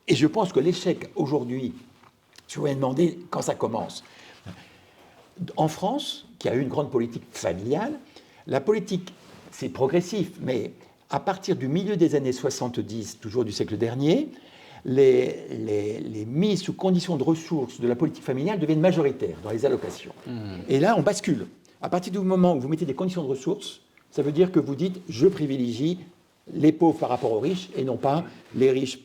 et je pense que l'échec aujourd'hui, je vous ai demandé quand ça commence. En France, qui a eu une grande politique familiale, la politique, c'est progressif, mais à partir du milieu des années 70, toujours du siècle dernier, les mises sous conditions de ressources de la politique familiale deviennent majoritaires dans les allocations. Et là, on bascule. À partir du moment où vous mettez des conditions de ressources, ça veut dire que vous dites « je privilégie les pauvres par rapport aux riches et non pas les riches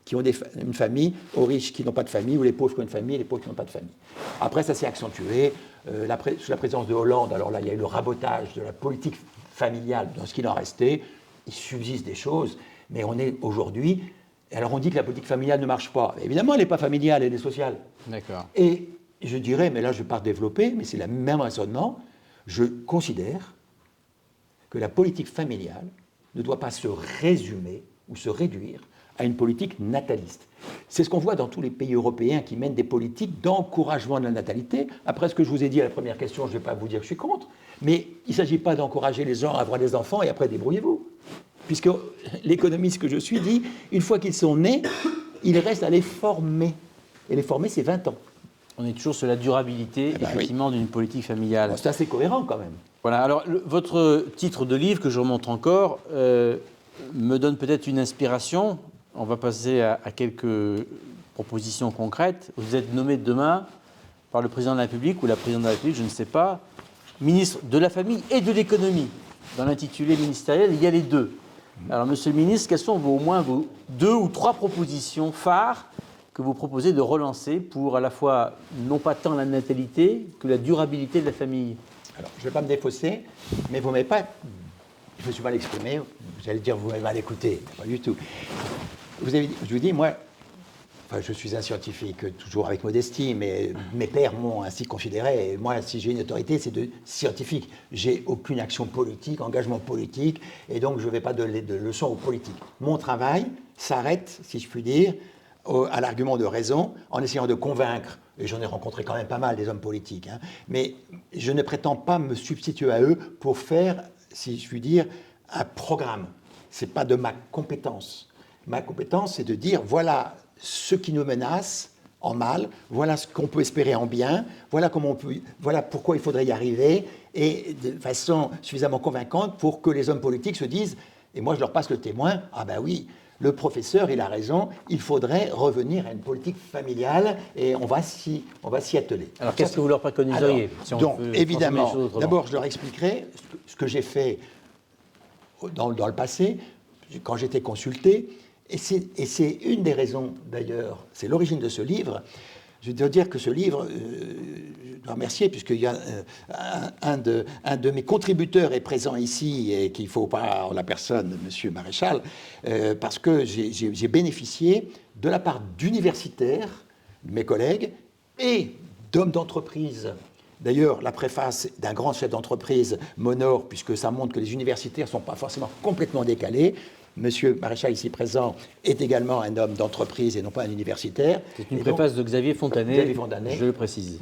qui ont une famille aux riches qui n'ont pas de famille ou les pauvres qui ont une famille et les pauvres qui n'ont pas de famille. » Après, ça s'est accentué. Sous la présidence de Hollande, alors là, il y a eu le rabotage de la politique familiale dans ce qu'il en restait. Il subsiste des choses, mais on est aujourd'hui... Alors on dit que la politique familiale ne marche pas. Évidemment, elle n'est pas familiale, elle est sociale. D'accord. Et je dirais, mais là je ne vais pas développer, mais c'est le même raisonnement, je considère que la politique familiale ne doit pas se résumer ou se réduire à une politique nataliste. C'est ce qu'on voit dans tous les pays européens qui mènent des politiques d'encouragement de la natalité. Après ce que je vous ai dit à la première question, je ne vais pas vous dire que je suis contre, mais il ne s'agit pas d'encourager les gens à avoir des enfants et après débrouillez-vous. Puisque l'économiste que je suis dit, une fois qu'ils sont nés, il reste à les former. Et les former, c'est 20 ans. On est toujours sur la durabilité, effectivement, d'une politique familiale. Bon, c'est assez cohérent, quand même. Voilà, alors votre titre de livre, que je remonte encore, me donne peut-être une inspiration. On va passer à quelques propositions concrètes. Vous êtes nommé demain par le président de la République ou la présidente de la République, je ne sais pas, ministre de la Famille et de l'Économie. Dans l'intitulé ministériel, il y a les deux. Alors, monsieur le ministre, quelles sont au moins vos 2 ou 3 propositions phares que vous proposez de relancer pour à la fois, non pas tant la natalité, que la durabilité de la famille? Alors, je ne vais pas me défausser, mais vous ne m'avez pas... Je me suis mal exprimé, j'allais dire vous m'avez mal écouté, pas du tout. Je vous dis, moi, enfin, je suis un scientifique, toujours avec modestie, mais mes pères m'ont ainsi considéré. Et moi, si j'ai une autorité, c'est de scientifique. J'ai aucune action politique, engagement politique, et donc je ne vais pas donner de leçons aux politiques. Mon travail s'arrête, si je puis dire, à l'argument de raison, en essayant de convaincre et j'en ai rencontré quand même pas mal des hommes politiques, hein, mais je ne prétends pas me substituer à eux pour faire, si je puis dire, un programme. Ce n'est pas de ma compétence. Ma compétence, c'est de dire, voilà ce qui nous menace en mal, voilà ce qu'on peut espérer en bien, voilà pourquoi il faudrait y arriver, et de façon suffisamment convaincante pour que les hommes politiques se disent, et moi je leur passe le témoin, ah ben oui, le professeur, il a raison, il faudrait revenir à une politique familiale et on va s'y atteler. Alors qu'est-ce que vous leur préconiseriez donc, évidemment, d'abord je leur expliquerai ce que j'ai fait dans le passé, quand j'étais consulté, et c'est une des raisons d'ailleurs, c'est l'origine de ce livre. Je dois dire que ce livre, je dois remercier, puisqu'il y a un de mes contributeurs est présent ici et qu'il ne faut pas en la personne de M. Maréchal, parce que j'ai bénéficié de la part d'universitaires, de mes collègues, et d'hommes d'entreprise. D'ailleurs, la préface d'un grand chef d'entreprise m'honore, puisque ça montre que les universitaires ne sont pas forcément complètement décalés. Monsieur Maréchal, ici présent, est également un homme d'entreprise et non pas un universitaire. C'est une préface de Xavier Fontanet, je le précise.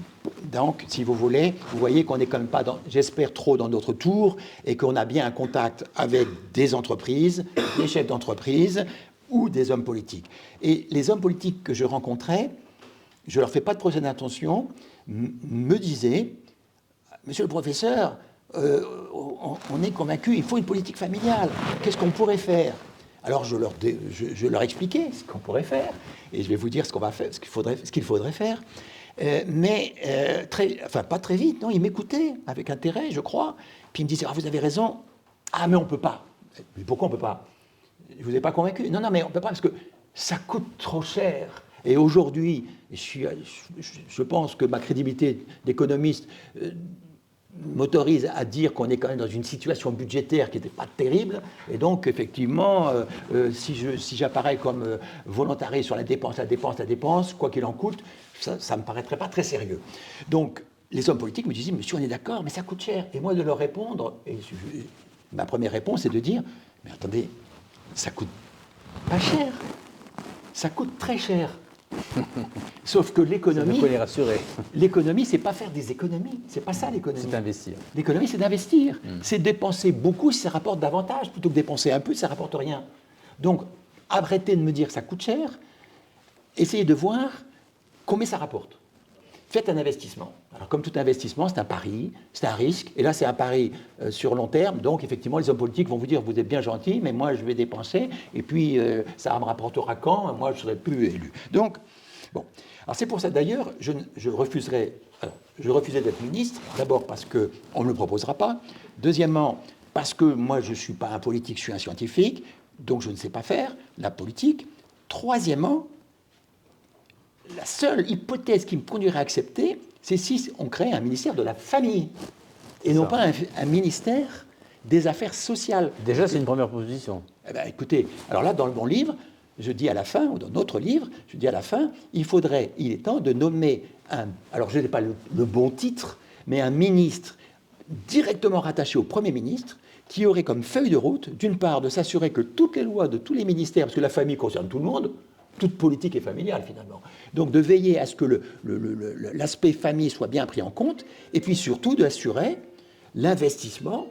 Donc, si vous voulez, vous voyez qu'on n'est quand même pas, j'espère, trop dans notre tour et qu'on a bien un contact avec des entreprises, des chefs d'entreprise ou des hommes politiques. Et les hommes politiques que je rencontrais, je ne leur fais pas de procès d'intention, me disaient, monsieur le professeur, on est convaincu, il faut une politique familiale. Qu'est-ce qu'on pourrait faire? Alors je leur expliquais ce qu'on pourrait faire, et je vais vous dire ce qu'on va faire, ce qu'il faudrait faire. Pas très vite, non, ils m'écoutaient avec intérêt, je crois. Puis ils me disaient, ah, vous avez raison. Ah, mais on ne peut pas. Mais pourquoi on ne peut pas? Je ne vous ai pas convaincu. Non, mais on ne peut pas parce que ça coûte trop cher. Et aujourd'hui, je pense que ma crédibilité d'économiste m'autorise à dire qu'on est quand même dans une situation budgétaire qui n'était pas terrible. Et donc, effectivement, si j'apparais comme volontariste sur la dépense, quoi qu'il en coûte, ça ne me paraîtrait pas très sérieux. Donc, les hommes politiques me disaient, monsieur, on est d'accord, mais ça coûte cher. Et moi, de leur répondre, ma première réponse est de dire, mais attendez, ça coûte pas cher, ça coûte très cher. Sauf que l'économie, c'est pas faire des économies, c'est pas ça l'économie. C'est investir. L'économie, c'est d'investir, c'est dépenser beaucoup si ça rapporte davantage, plutôt que dépenser un peu si ça rapporte rien. Donc, arrêtez de me dire que ça coûte cher, essayez de voir combien ça rapporte. Faites un investissement. Alors, comme tout investissement, c'est un pari, c'est un risque, et là, c'est un pari sur long terme. Donc, effectivement, les hommes politiques vont vous dire, vous êtes bien gentil, mais moi, je vais dépenser, et puis, ça me rapportera quand? Moi, je ne serai plus élu. Donc, bon. Alors, c'est pour ça, d'ailleurs, je refusais d'être ministre, d'abord parce qu'on ne me le proposera pas, deuxièmement, parce que moi, je ne suis pas un politique, je suis un scientifique, donc je ne sais pas faire la politique. Troisièmement, la seule hypothèse qui me conduirait à accepter, c'est si on crée un ministère de la famille, et non pas un ministère des affaires sociales. Déjà, c'est une première proposition. Eh bien, écoutez, alors là, dans mon livre, je dis à la fin, ou dans notre livre, je dis à la fin, il est temps de nommer alors je n'ai pas le bon titre, mais un ministre directement rattaché au Premier ministre, qui aurait comme feuille de route, d'une part, de s'assurer que toutes les lois de tous les ministères, parce que la famille concerne tout le monde, toute politique est familiale finalement. Donc de veiller à ce que l'aspect famille soit bien pris en compte, et puis surtout d'assurer l'investissement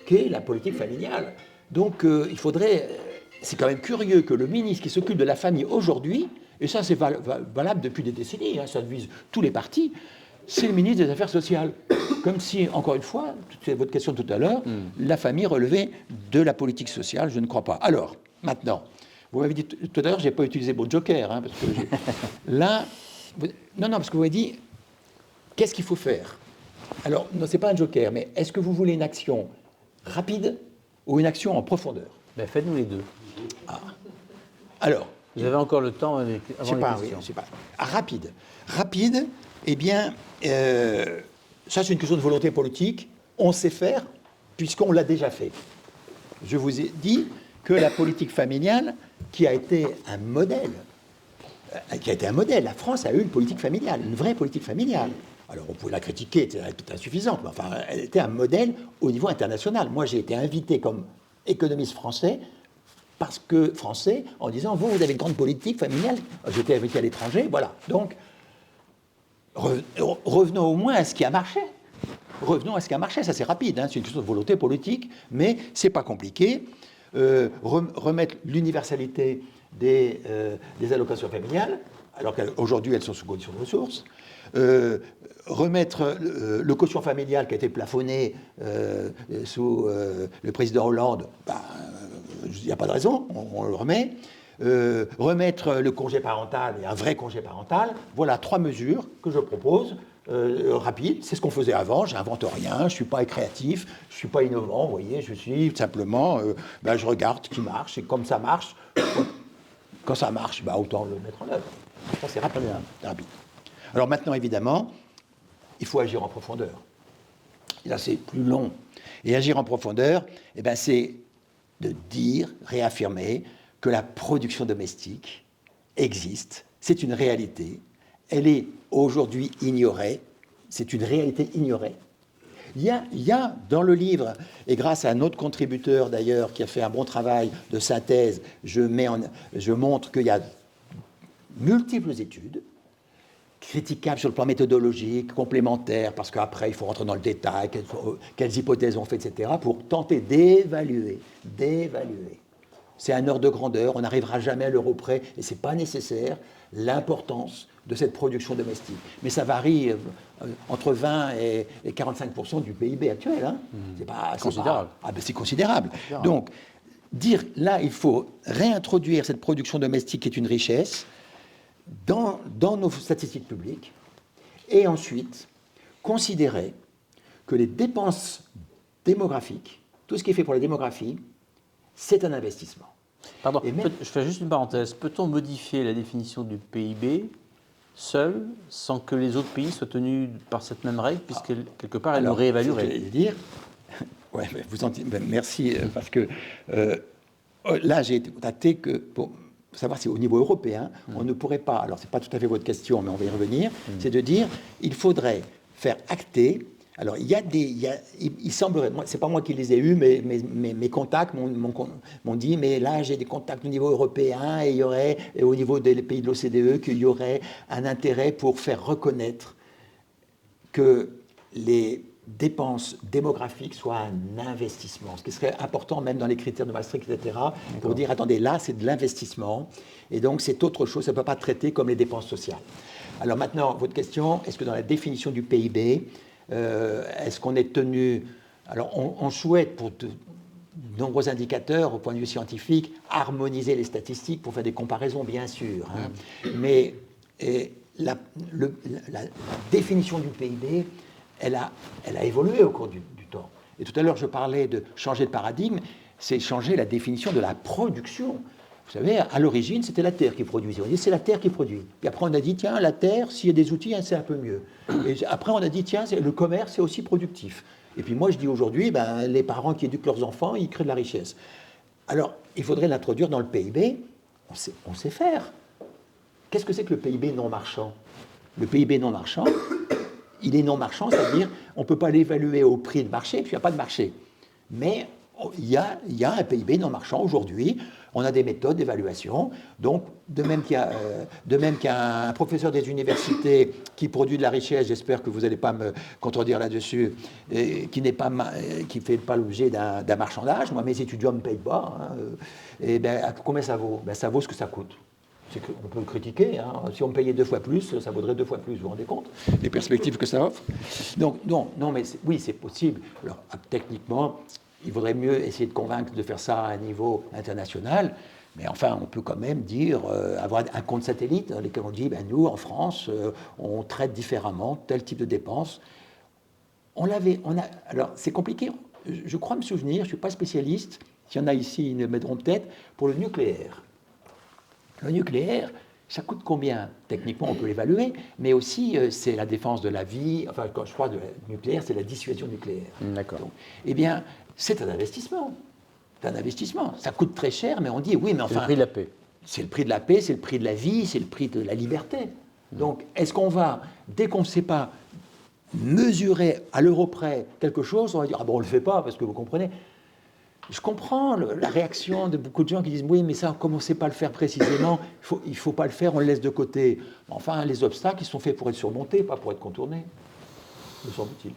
qu'est la politique familiale. Donc il faudrait, c'est quand même curieux que le ministre qui s'occupe de la famille aujourd'hui, et ça c'est valable depuis des décennies, ça vise tous les partis, c'est le ministre des Affaires sociales. Comme si, encore une fois, c'est votre question tout à l'heure, la famille relevait de la politique sociale, je ne crois pas. Alors, maintenant, vous m'avez dit tout à l'heure, je n'ai pas utilisé mon joker, parce que là, parce que vous m'avez dit, qu'est-ce qu'il faut faire? Alors, non, ce n'est pas un joker, mais est-ce que vous voulez une action rapide ou une action en profondeur? Ben, faites-nous les deux. Ah. Alors, vous avez encore le temps avant les questions. Oui, je sais pas. Rapide. Rapide, eh bien, ça c'est une question de volonté politique. On sait faire, puisqu'on l'a déjà fait. Je vous ai dit que la politique familiale, qui a été un modèle, la France a eu une politique familiale, une vraie politique familiale. Alors on pouvait la critiquer, elle était insuffisante, mais enfin, elle était un modèle au niveau international. Moi j'ai été invité comme économiste français, en disant, vous avez une grande politique familiale. J'étais invité à l'étranger, voilà. Donc, revenons au moins à ce qui a marché. Revenons à ce qui a marché, ça c'est rapide, hein, c'est une question de volonté politique, mais c'est pas compliqué. Remettre l'universalité des allocations familiales, alors qu'aujourd'hui elles sont sous condition de ressources. Remettre le quotient familial qui a été plafonné sous le président Hollande, il n'y a pas de raison, on le remet. Remettre le congé parental et un vrai congé parental, voilà 3 mesures que je propose. Rapide, c'est ce qu'on faisait avant, j'invente rien, je ne suis pas créatif, je ne suis pas innovant, vous voyez, je suis simplement, je regarde ce qui marche, et comme ça marche, quand ça marche, autant le mettre en œuvre. Ça, c'est rapide. Alors maintenant, évidemment, il faut agir en profondeur. Et là, c'est plus long. Et agir en profondeur, c'est de dire, réaffirmer que la production domestique existe, c'est une réalité, elle est aujourd'hui ignorée, c'est une réalité ignorée. Il y a dans le livre, et grâce à un autre contributeur d'ailleurs qui a fait un bon travail de synthèse, je montre qu'il y a multiples études, critiquables sur le plan méthodologique, complémentaires, parce qu'après il faut rentrer dans le détail, quelles hypothèses on fait, etc., pour tenter d'évaluer. C'est un ordre de grandeur, on n'arrivera jamais à l'euro près, et ce n'est pas nécessaire, l'importance de cette production domestique. Mais ça varie entre 20 et 45% du PIB actuel. Hein. C'est considérable. C'est considérable. Donc, dire là, il faut réintroduire cette production domestique qui est une richesse dans nos statistiques publiques, et ensuite considérer que les dépenses démographiques, tout ce qui est fait pour la démographie, c'est un investissement. Pardon, je fais juste une parenthèse. Peut-on modifier la définition du PIB seul, sans que les autres pays soient tenus par cette même règle, puisque quelque part, elle nous réévaluerait? Je vais dire, merci, parce que là, j'ai été contacté que pour savoir si au niveau européen, on ne pourrait pas, alors ce n'est pas tout à fait votre question, mais on va y revenir, c'est de dire, il faudrait faire acter. Alors, il semblerait, c'est pas moi qui les ai eus, mais mes contacts m'ont dit, mais là, j'ai des contacts au niveau européen, et il y aurait, et au niveau des pays de l'OCDE, qu'il y aurait un intérêt pour faire reconnaître que les dépenses démographiques soient un investissement, ce qui serait important même dans les critères de Maastricht, etc., pour dire, attendez, là, c'est de l'investissement, et donc c'est autre chose, ça ne peut pas traiter comme les dépenses sociales. Alors maintenant, votre question, est-ce que dans la définition du PIB, est-ce qu'on est tenu... Alors, on souhaite, pour de nombreux indicateurs, au point de vue scientifique, harmoniser les statistiques pour faire des comparaisons, bien sûr. Hein. Mais la définition du PIB, elle a évolué au cours du temps. Et tout à l'heure, je parlais de changer de paradigme, c'est changer la définition de la production. Vous savez, à l'origine, c'était la Terre qui produisait. On dit, c'est la Terre qui produit. Puis après, on a dit, tiens, la Terre, s'il y a des outils, c'est un peu mieux. Et après, on a dit, tiens, le commerce, c'est aussi productif. Et puis moi, je dis aujourd'hui, les parents qui éduquent leurs enfants, ils créent de la richesse. Alors, il faudrait l'introduire dans le PIB. On sait faire. Qu'est-ce que c'est que le PIB non marchand? Le PIB non marchand, il est non marchand, c'est-à-dire, on ne peut pas l'évaluer au prix de marché, puis il n'y a pas de marché. Mais il y a un PIB non marchand aujourd'hui. On a des méthodes d'évaluation. Donc, de même qu'il y a un professeur des universités qui produit de la richesse, j'espère que vous n'allez pas me contredire là-dessus, qui ne fait pas l'objet d'un marchandage. Moi, mes étudiants ne me payent pas. Hein, combien ça vaut? Ça vaut ce que ça coûte. On peut le critiquer. Hein. Si on me payait 2 fois plus, ça vaudrait 2 fois plus. Vous vous rendez compte les perspectives que ça offre? Donc, non, mais oui, c'est possible. Alors, techniquement, il vaudrait mieux essayer de convaincre de faire ça à un niveau international, mais enfin, on peut quand même dire, avoir un compte satellite dans lequel on dit, nous, en France, on traite différemment tel type de dépenses. Alors, c'est compliqué. Je crois me souvenir, je ne suis pas spécialiste, s'il y en a ici, ils me mettront peut-être, pour le nucléaire. Le nucléaire, ça coûte combien? Techniquement, on peut l'évaluer, mais aussi, c'est la défense de la vie. Enfin, quand je parle de nucléaire, c'est la dissuasion nucléaire. D'accord. Donc, eh bien, c'est un investissement. C'est un investissement. Ça coûte très cher, mais on dit, oui, mais enfin... C'est le prix de la paix. C'est le prix de la paix, c'est le prix de la vie, c'est le prix de la liberté. Donc, est-ce qu'on va, dès qu'on ne sait pas mesurer à l'euro près quelque chose, on va dire, on ne le fait pas, parce que vous comprenez. je comprends la réaction de beaucoup de gens qui disent oui, mais ça, comme on ne sait pas le faire précisément, il ne faut pas le faire, on le laisse de côté. Enfin, les obstacles, ils sont faits pour être surmontés, pas pour être contournés, me semble-t-il.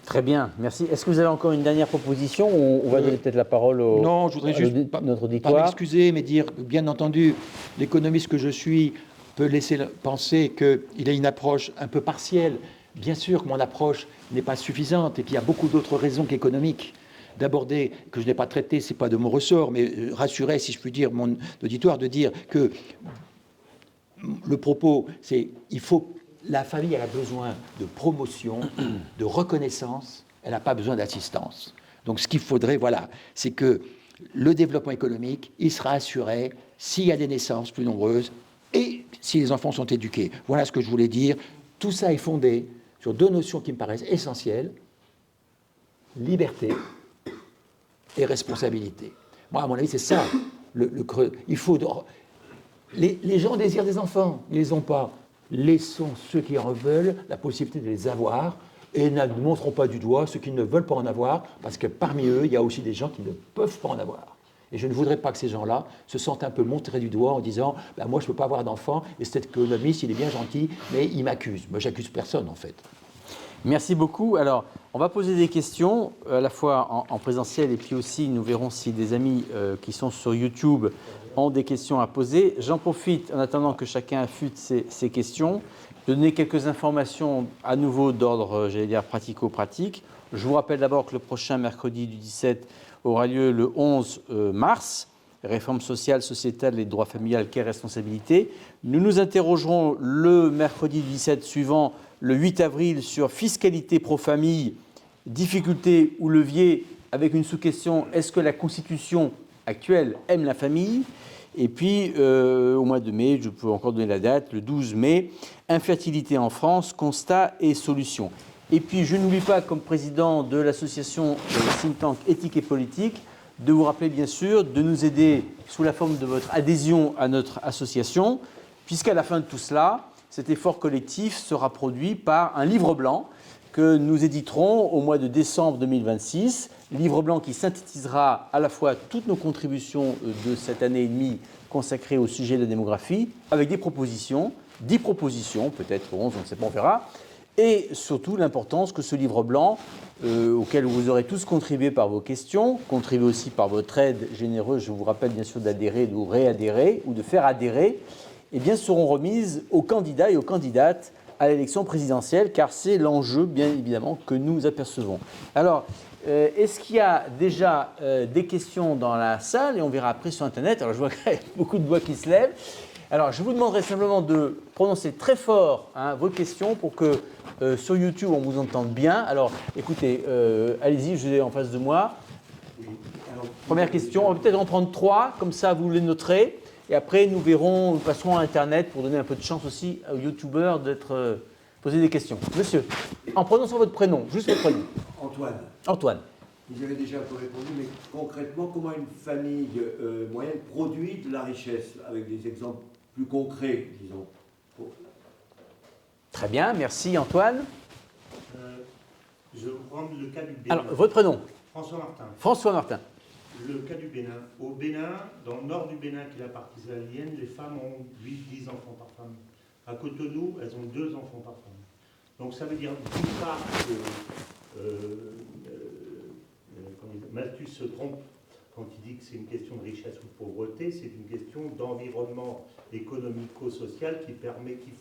Très bien, merci. Est-ce que vous avez encore une dernière proposition ou on va donner peut-être la parole Non, je voudrais juste notre pas auditoire. m'excuser, mais dire que, bien entendu, l'économiste que je suis peut laisser penser qu'il a une approche un peu partielle. Bien sûr que mon approche n'est pas suffisante et qu'il y a beaucoup d'autres raisons qu'économiques d'aborder, que je n'ai pas traité, ce n'est pas de mon ressort, mais rassurer, si je puis dire, mon auditoire, de dire que le propos, c'est la famille, elle a besoin de promotion, de reconnaissance, elle n'a pas besoin d'assistance. Donc ce qu'il faudrait, voilà, c'est que le développement économique, il sera assuré s'il y a des naissances plus nombreuses et si les enfants sont éduqués. Voilà ce que je voulais dire. Tout ça est fondé sur deux notions qui me paraissent essentielles, liberté et responsabilité. Moi, à mon avis, c'est ça le creux. Il faut... Les gens désirent des enfants, ils ne les ont pas. Laissons ceux qui en veulent la possibilité de les avoir et ne montrons pas du doigt ceux qui ne veulent pas en avoir, parce que parmi eux, il y a aussi des gens qui ne peuvent pas en avoir. Et je ne voudrais pas que ces gens-là se sentent un peu montrés du doigt en disant ben, « moi, je ne peux pas avoir d'enfant, et cet économiste, il est bien gentil, mais il m'accuse ». Moi, j'accuse personne, en fait. Merci beaucoup. Alors, on va poser des questions, à la fois en présentiel et puis aussi, nous verrons si des amis qui sont sur YouTube ont des questions à poser. J'en profite, en attendant que chacun affûte ses questions, de donner quelques informations à nouveau d'ordre, j'allais dire, pratico-pratique. Je vous rappelle d'abord que le prochain mercredi du 17 aura lieu le 11 mars. Réforme sociale, sociétale et droit familial, quelle responsabilité. Nous nous interrogerons le mercredi 17 suivant, le 8 avril, sur fiscalité pro-famille, difficultés ou levier, avec une sous-question, est-ce que la Constitution actuelle aime la famille? Et puis, au mois de mai, je peux encore donner la date, le 12 mai, infertilité en France, constat et solutions. Et puis, je n'oublie pas, comme président de l'association think tank éthique et politique, de vous rappeler bien sûr de nous aider sous la forme de votre adhésion à notre association, puisqu'à la fin de tout cela, cet effort collectif sera produit par un livre blanc que nous éditerons au mois de décembre 2026, livre blanc qui synthétisera à la fois toutes nos contributions de cette année et demie consacrées au sujet de la démographie, avec des propositions, 10 propositions, peut-être 11, on ne sait pas, on verra, et surtout l'importance que ce livre blanc, auquel vous aurez tous contribué par vos questions, contribué aussi par votre aide généreuse, je vous rappelle bien sûr d'adhérer, de réadhérer ou de faire adhérer, eh bien, seront remises aux candidats et aux candidates à l'élection présidentielle, car c'est l'enjeu, bien évidemment, que nous apercevons. Alors, est-ce qu'il y a déjà des questions dans la salle? Et on verra après sur Internet. Alors, je vois qu'il y a beaucoup de voix qui se lèvent. Alors, je vous demanderai simplement de prononcer très fort vos questions pour que sur YouTube, on vous entende bien. Alors, écoutez, allez-y, je l'ai en face de moi. Première question, on va peut-être en prendre 3, comme ça vous les noterez. Et après, nous passerons à Internet pour donner un peu de chance aussi aux youtubeurs d'être poser des questions. Monsieur, en prononçant votre prénom, juste votre prénom. Antoine. Antoine. Vous avez déjà un peu répondu, mais concrètement, comment une famille moyenne produit de la richesse, avec des exemples plus concrets, disons. Très bien, merci Antoine. Je vais vous prendre le cas du Bénin. Alors, votre prénom? François Martin. François Martin. Le cas du Bénin. Au Bénin, dans le nord du Bénin, qui est la partie sahélienne, les femmes ont 8-10 enfants par femme. À Cotonou, elles ont 2 enfants par femme. Donc ça veut dire d'une part que Malthus se trompe quand il dit que c'est une question de richesse ou de pauvreté, c'est une question d'environnement économico-social qui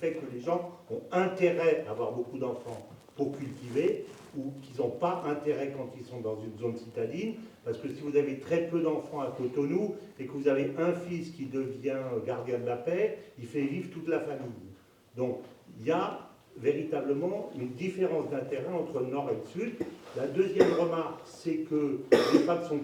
fait que les gens ont intérêt à avoir beaucoup d'enfants pour cultiver, ou qu'ils n'ont pas intérêt quand ils sont dans une zone citadine, parce que si vous avez très peu d'enfants à Cotonou et que vous avez un fils qui devient gardien de la paix, il fait vivre toute la famille. Donc il y a véritablement une différence d'intérêt entre le nord et le sud. La deuxième remarque, c'est que les femmes sont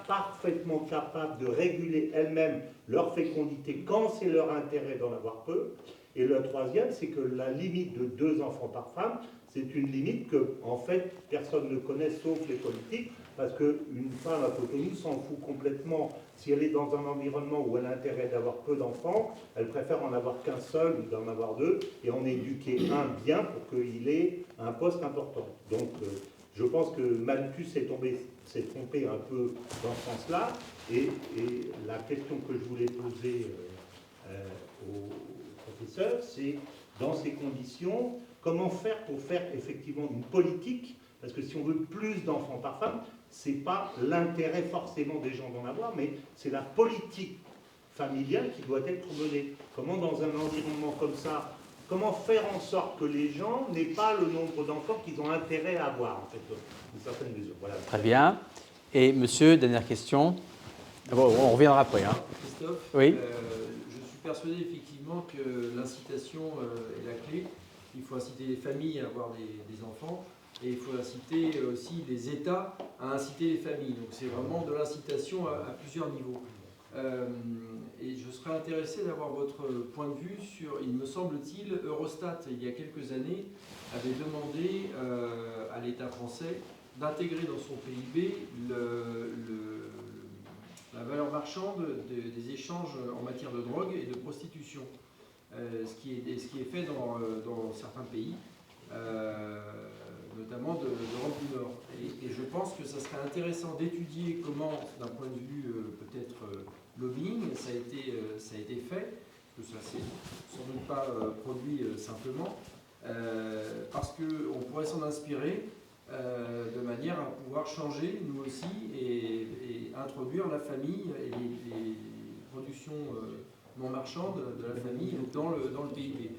parfaitement capables de réguler elles-mêmes leur fécondité quand c'est leur intérêt d'en avoir peu. Et le troisième, c'est que la limite de 2 enfants par femme, c'est une limite que, en fait, personne ne connaît sauf les politiques, parce qu'une femme à Cotonou s'en fout complètement. Si elle est dans un environnement où elle a intérêt d'avoir peu d'enfants, elle préfère en avoir qu'un seul ou d'en avoir 2, et en éduquer un bien pour qu'il ait un poste important. Donc, Je pense que Malthus s'est trompé un peu dans ce sens-là. Et la question que je voulais poser au professeur, c'est, dans ces conditions, comment faire pour faire effectivement une politique? Parce que si on veut plus d'enfants par femme, c'est pas l'intérêt forcément des gens d'en avoir, mais c'est la politique familiale qui doit être menée. Comment, dans un environnement comme ça, comment faire en sorte que les gens n'aient pas le nombre d'enfants qu'ils ont intérêt à avoir, en fait, d'une certaine mesure. Voilà. Très bien. Et monsieur, dernière question. Bon, on reviendra après. Hein. Christophe, Oui. je suis persuadé effectivement que l'incitation est la clé. Il faut inciter les familles à avoir des enfants et il faut inciter aussi les États à inciter les familles. Donc c'est vraiment de l'incitation à plusieurs niveaux. Et je serais intéressé d'avoir votre point de vue sur, il me semble-t-il, Eurostat, il y a quelques années, avait demandé à l'État français d'intégrer dans son PIB la valeur marchande des échanges en matière de drogue et de prostitution, ce qui est fait dans certains pays, notamment d'Europe du Nord. Et je pense que ça serait intéressant d'étudier comment, d'un point de vue peut-être lobbying, ça a été fait, que ça s'est sans doute pas produit simplement, parce qu'on pourrait s'en inspirer de manière à pouvoir changer, nous aussi, et introduire la famille et les productions non marchandes de la famille dans le PIB.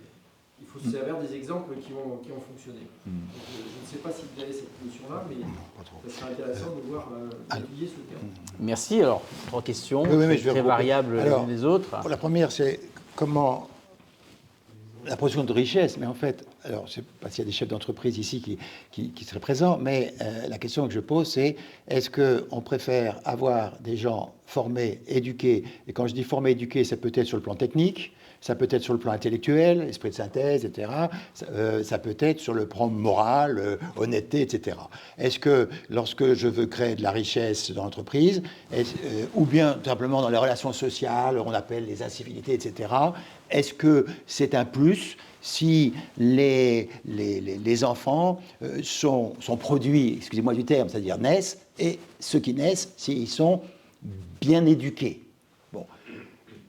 Il faut se servir des exemples qui ont fonctionné. Donc, je ne sais pas si vous avez cette notion-là, mais ça serait intéressant de voir étudier ce terme. Merci. Alors, 3 questions, Oui, je vais très variables les unes des autres. La première, c'est comment la production de richesse, mais en fait, alors je ne sais pas s'il y a des chefs d'entreprise ici qui seraient présents, mais la question que je pose, c'est est-ce qu'on préfère avoir des gens formés, éduqués, et quand je dis formés, éduqués, ça peut être sur le plan technique, ça peut être sur le plan intellectuel, esprit de synthèse, etc. Ça peut être sur le plan moral, honnêteté, etc. Est-ce que lorsque je veux créer de la richesse dans l'entreprise, ou bien simplement dans les relations sociales, on appelle les incivilités, etc., est-ce que c'est un plus si les enfants sont produits, excusez-moi du terme, c'est-à-dire naissent, et ceux qui naissent, s'ils sont bien éduqués? Bon.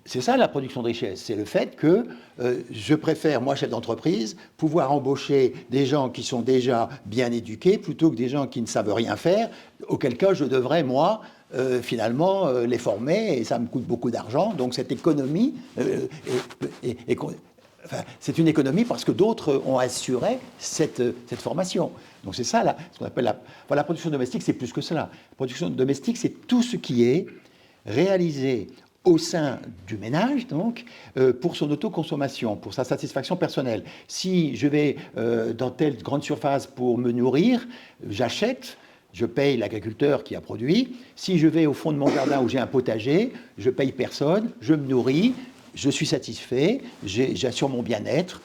C'est ça la production de richesse, c'est le fait que je préfère, moi chef d'entreprise, pouvoir embaucher des gens qui sont déjà bien éduqués plutôt que des gens qui ne savent rien faire, auquel cas je devrais, moi, finalement, les former, et ça me coûte beaucoup d'argent. Donc cette économie, c'est une économie parce que d'autres ont assuré cette formation. Donc c'est ça, ce qu'on appelle la production domestique, c'est plus que cela. La production domestique, c'est tout ce qui est réalisé au sein du ménage, donc, pour son autoconsommation, pour sa satisfaction personnelle. Si je vais dans telle grande surface pour me nourrir, j'achète, je paye l'agriculteur qui a produit. Si je vais au fond de mon jardin où j'ai un potager, je paye personne, je me nourris, je suis satisfait, j'assure mon bien-être.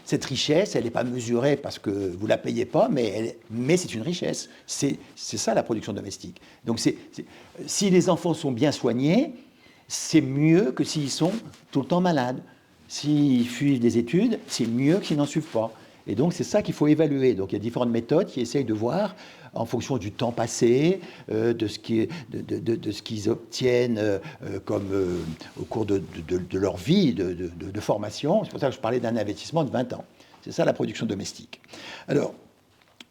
Cette richesse, elle n'est pas mesurée parce que vous ne la payez pas, mais c'est une richesse. C'est ça la production domestique. Donc si les enfants sont bien soignés, c'est mieux que s'ils sont tout le temps malades. S'ils fuient des études, c'est mieux que s'ils n'en suivent pas. Et donc c'est ça qu'il faut évaluer. Donc il y a différentes méthodes qui essayent de voir en fonction du temps passé, de ce qu'ils obtiennent au cours de leur vie de formation. C'est pour ça que je parlais d'un investissement de 20 ans. C'est ça la production domestique. Alors,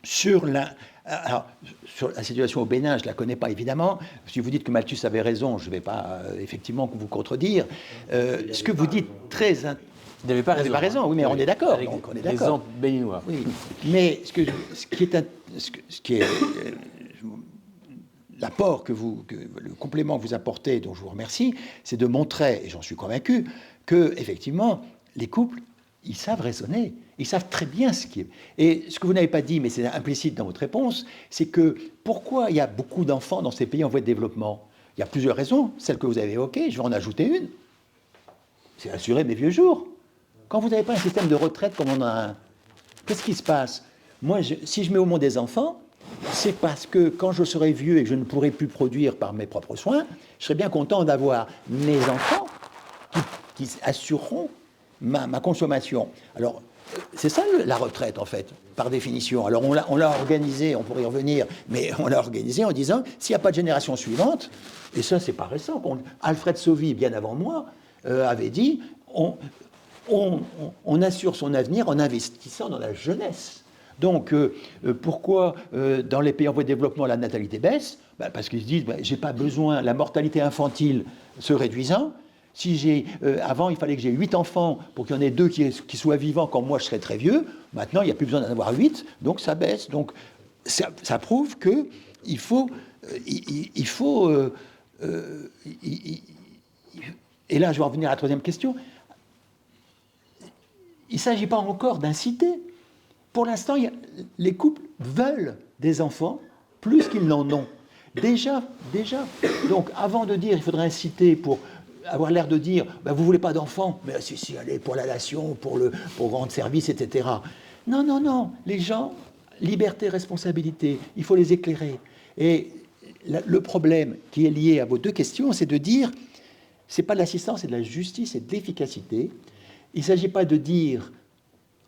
sur la situation au Bénin, je ne la connais pas évidemment. Si vous dites que Malthus avait raison, je ne vais pas effectivement vous contredire. Ce que vous dites très... Vous n'avez pas raison. Oui, mais on est d'accord. L'exemple béninois. Oui, mais ce qui est l'apport le complément que vous apportez, dont je vous remercie, c'est de montrer, et j'en suis convaincu, que effectivement les couples, ils savent raisonner, ils savent très bien ce qui est. Et ce que vous n'avez pas dit, mais c'est implicite dans votre réponse, c'est que pourquoi il y a beaucoup d'enfants dans ces pays en voie de développement? Il y a plusieurs raisons, celle que vous avez évoquée, je vais en ajouter une. C'est assurer mes vieux jours. Quand vous n'avez pas un système de retraite comme on a un, qu'est-ce qui se passe? Moi, si je mets au monde des enfants, c'est parce que quand je serai vieux et que je ne pourrai plus produire par mes propres soins, je serai bien content d'avoir mes enfants qui assureront ma consommation. Alors, c'est ça la retraite, en fait, par définition. Alors, on l'a organisé, on pourrait y revenir, mais on l'a organisé en disant, s'il n'y a pas de génération suivante, et ça, c'est pas récent, Alfred Sauvy, bien avant moi, avait dit, on assure son avenir en investissant dans la jeunesse. Donc, pourquoi dans les pays en voie de développement la natalité baisse? Parce qu'ils se disent, j'ai pas besoin, la mortalité infantile se réduisant. Si avant, il fallait que j'ai 8 enfants pour qu'il y en ait 2 qui soient vivants quand moi je serais très vieux. Maintenant, il n'y a plus besoin d'en avoir 8, donc ça baisse. Donc, ça prouve que il faut et là, je vais en venir à la troisième question. Il ne s'agit pas encore d'inciter. Pour l'instant, les couples veulent des enfants plus qu'ils n'en ont. Déjà. Donc, avant de dire il faudrait inciter pour avoir l'air de dire vous ne voulez pas d'enfants, mais si, allez, pour la nation, pour rendre service, etc. Non. Les gens, liberté, responsabilité, il faut les éclairer. Et le problème qui est lié à vos deux questions, c'est de dire c'est pas de l'assistance, c'est de la justice et de l'efficacité. Il ne s'agit pas de dire.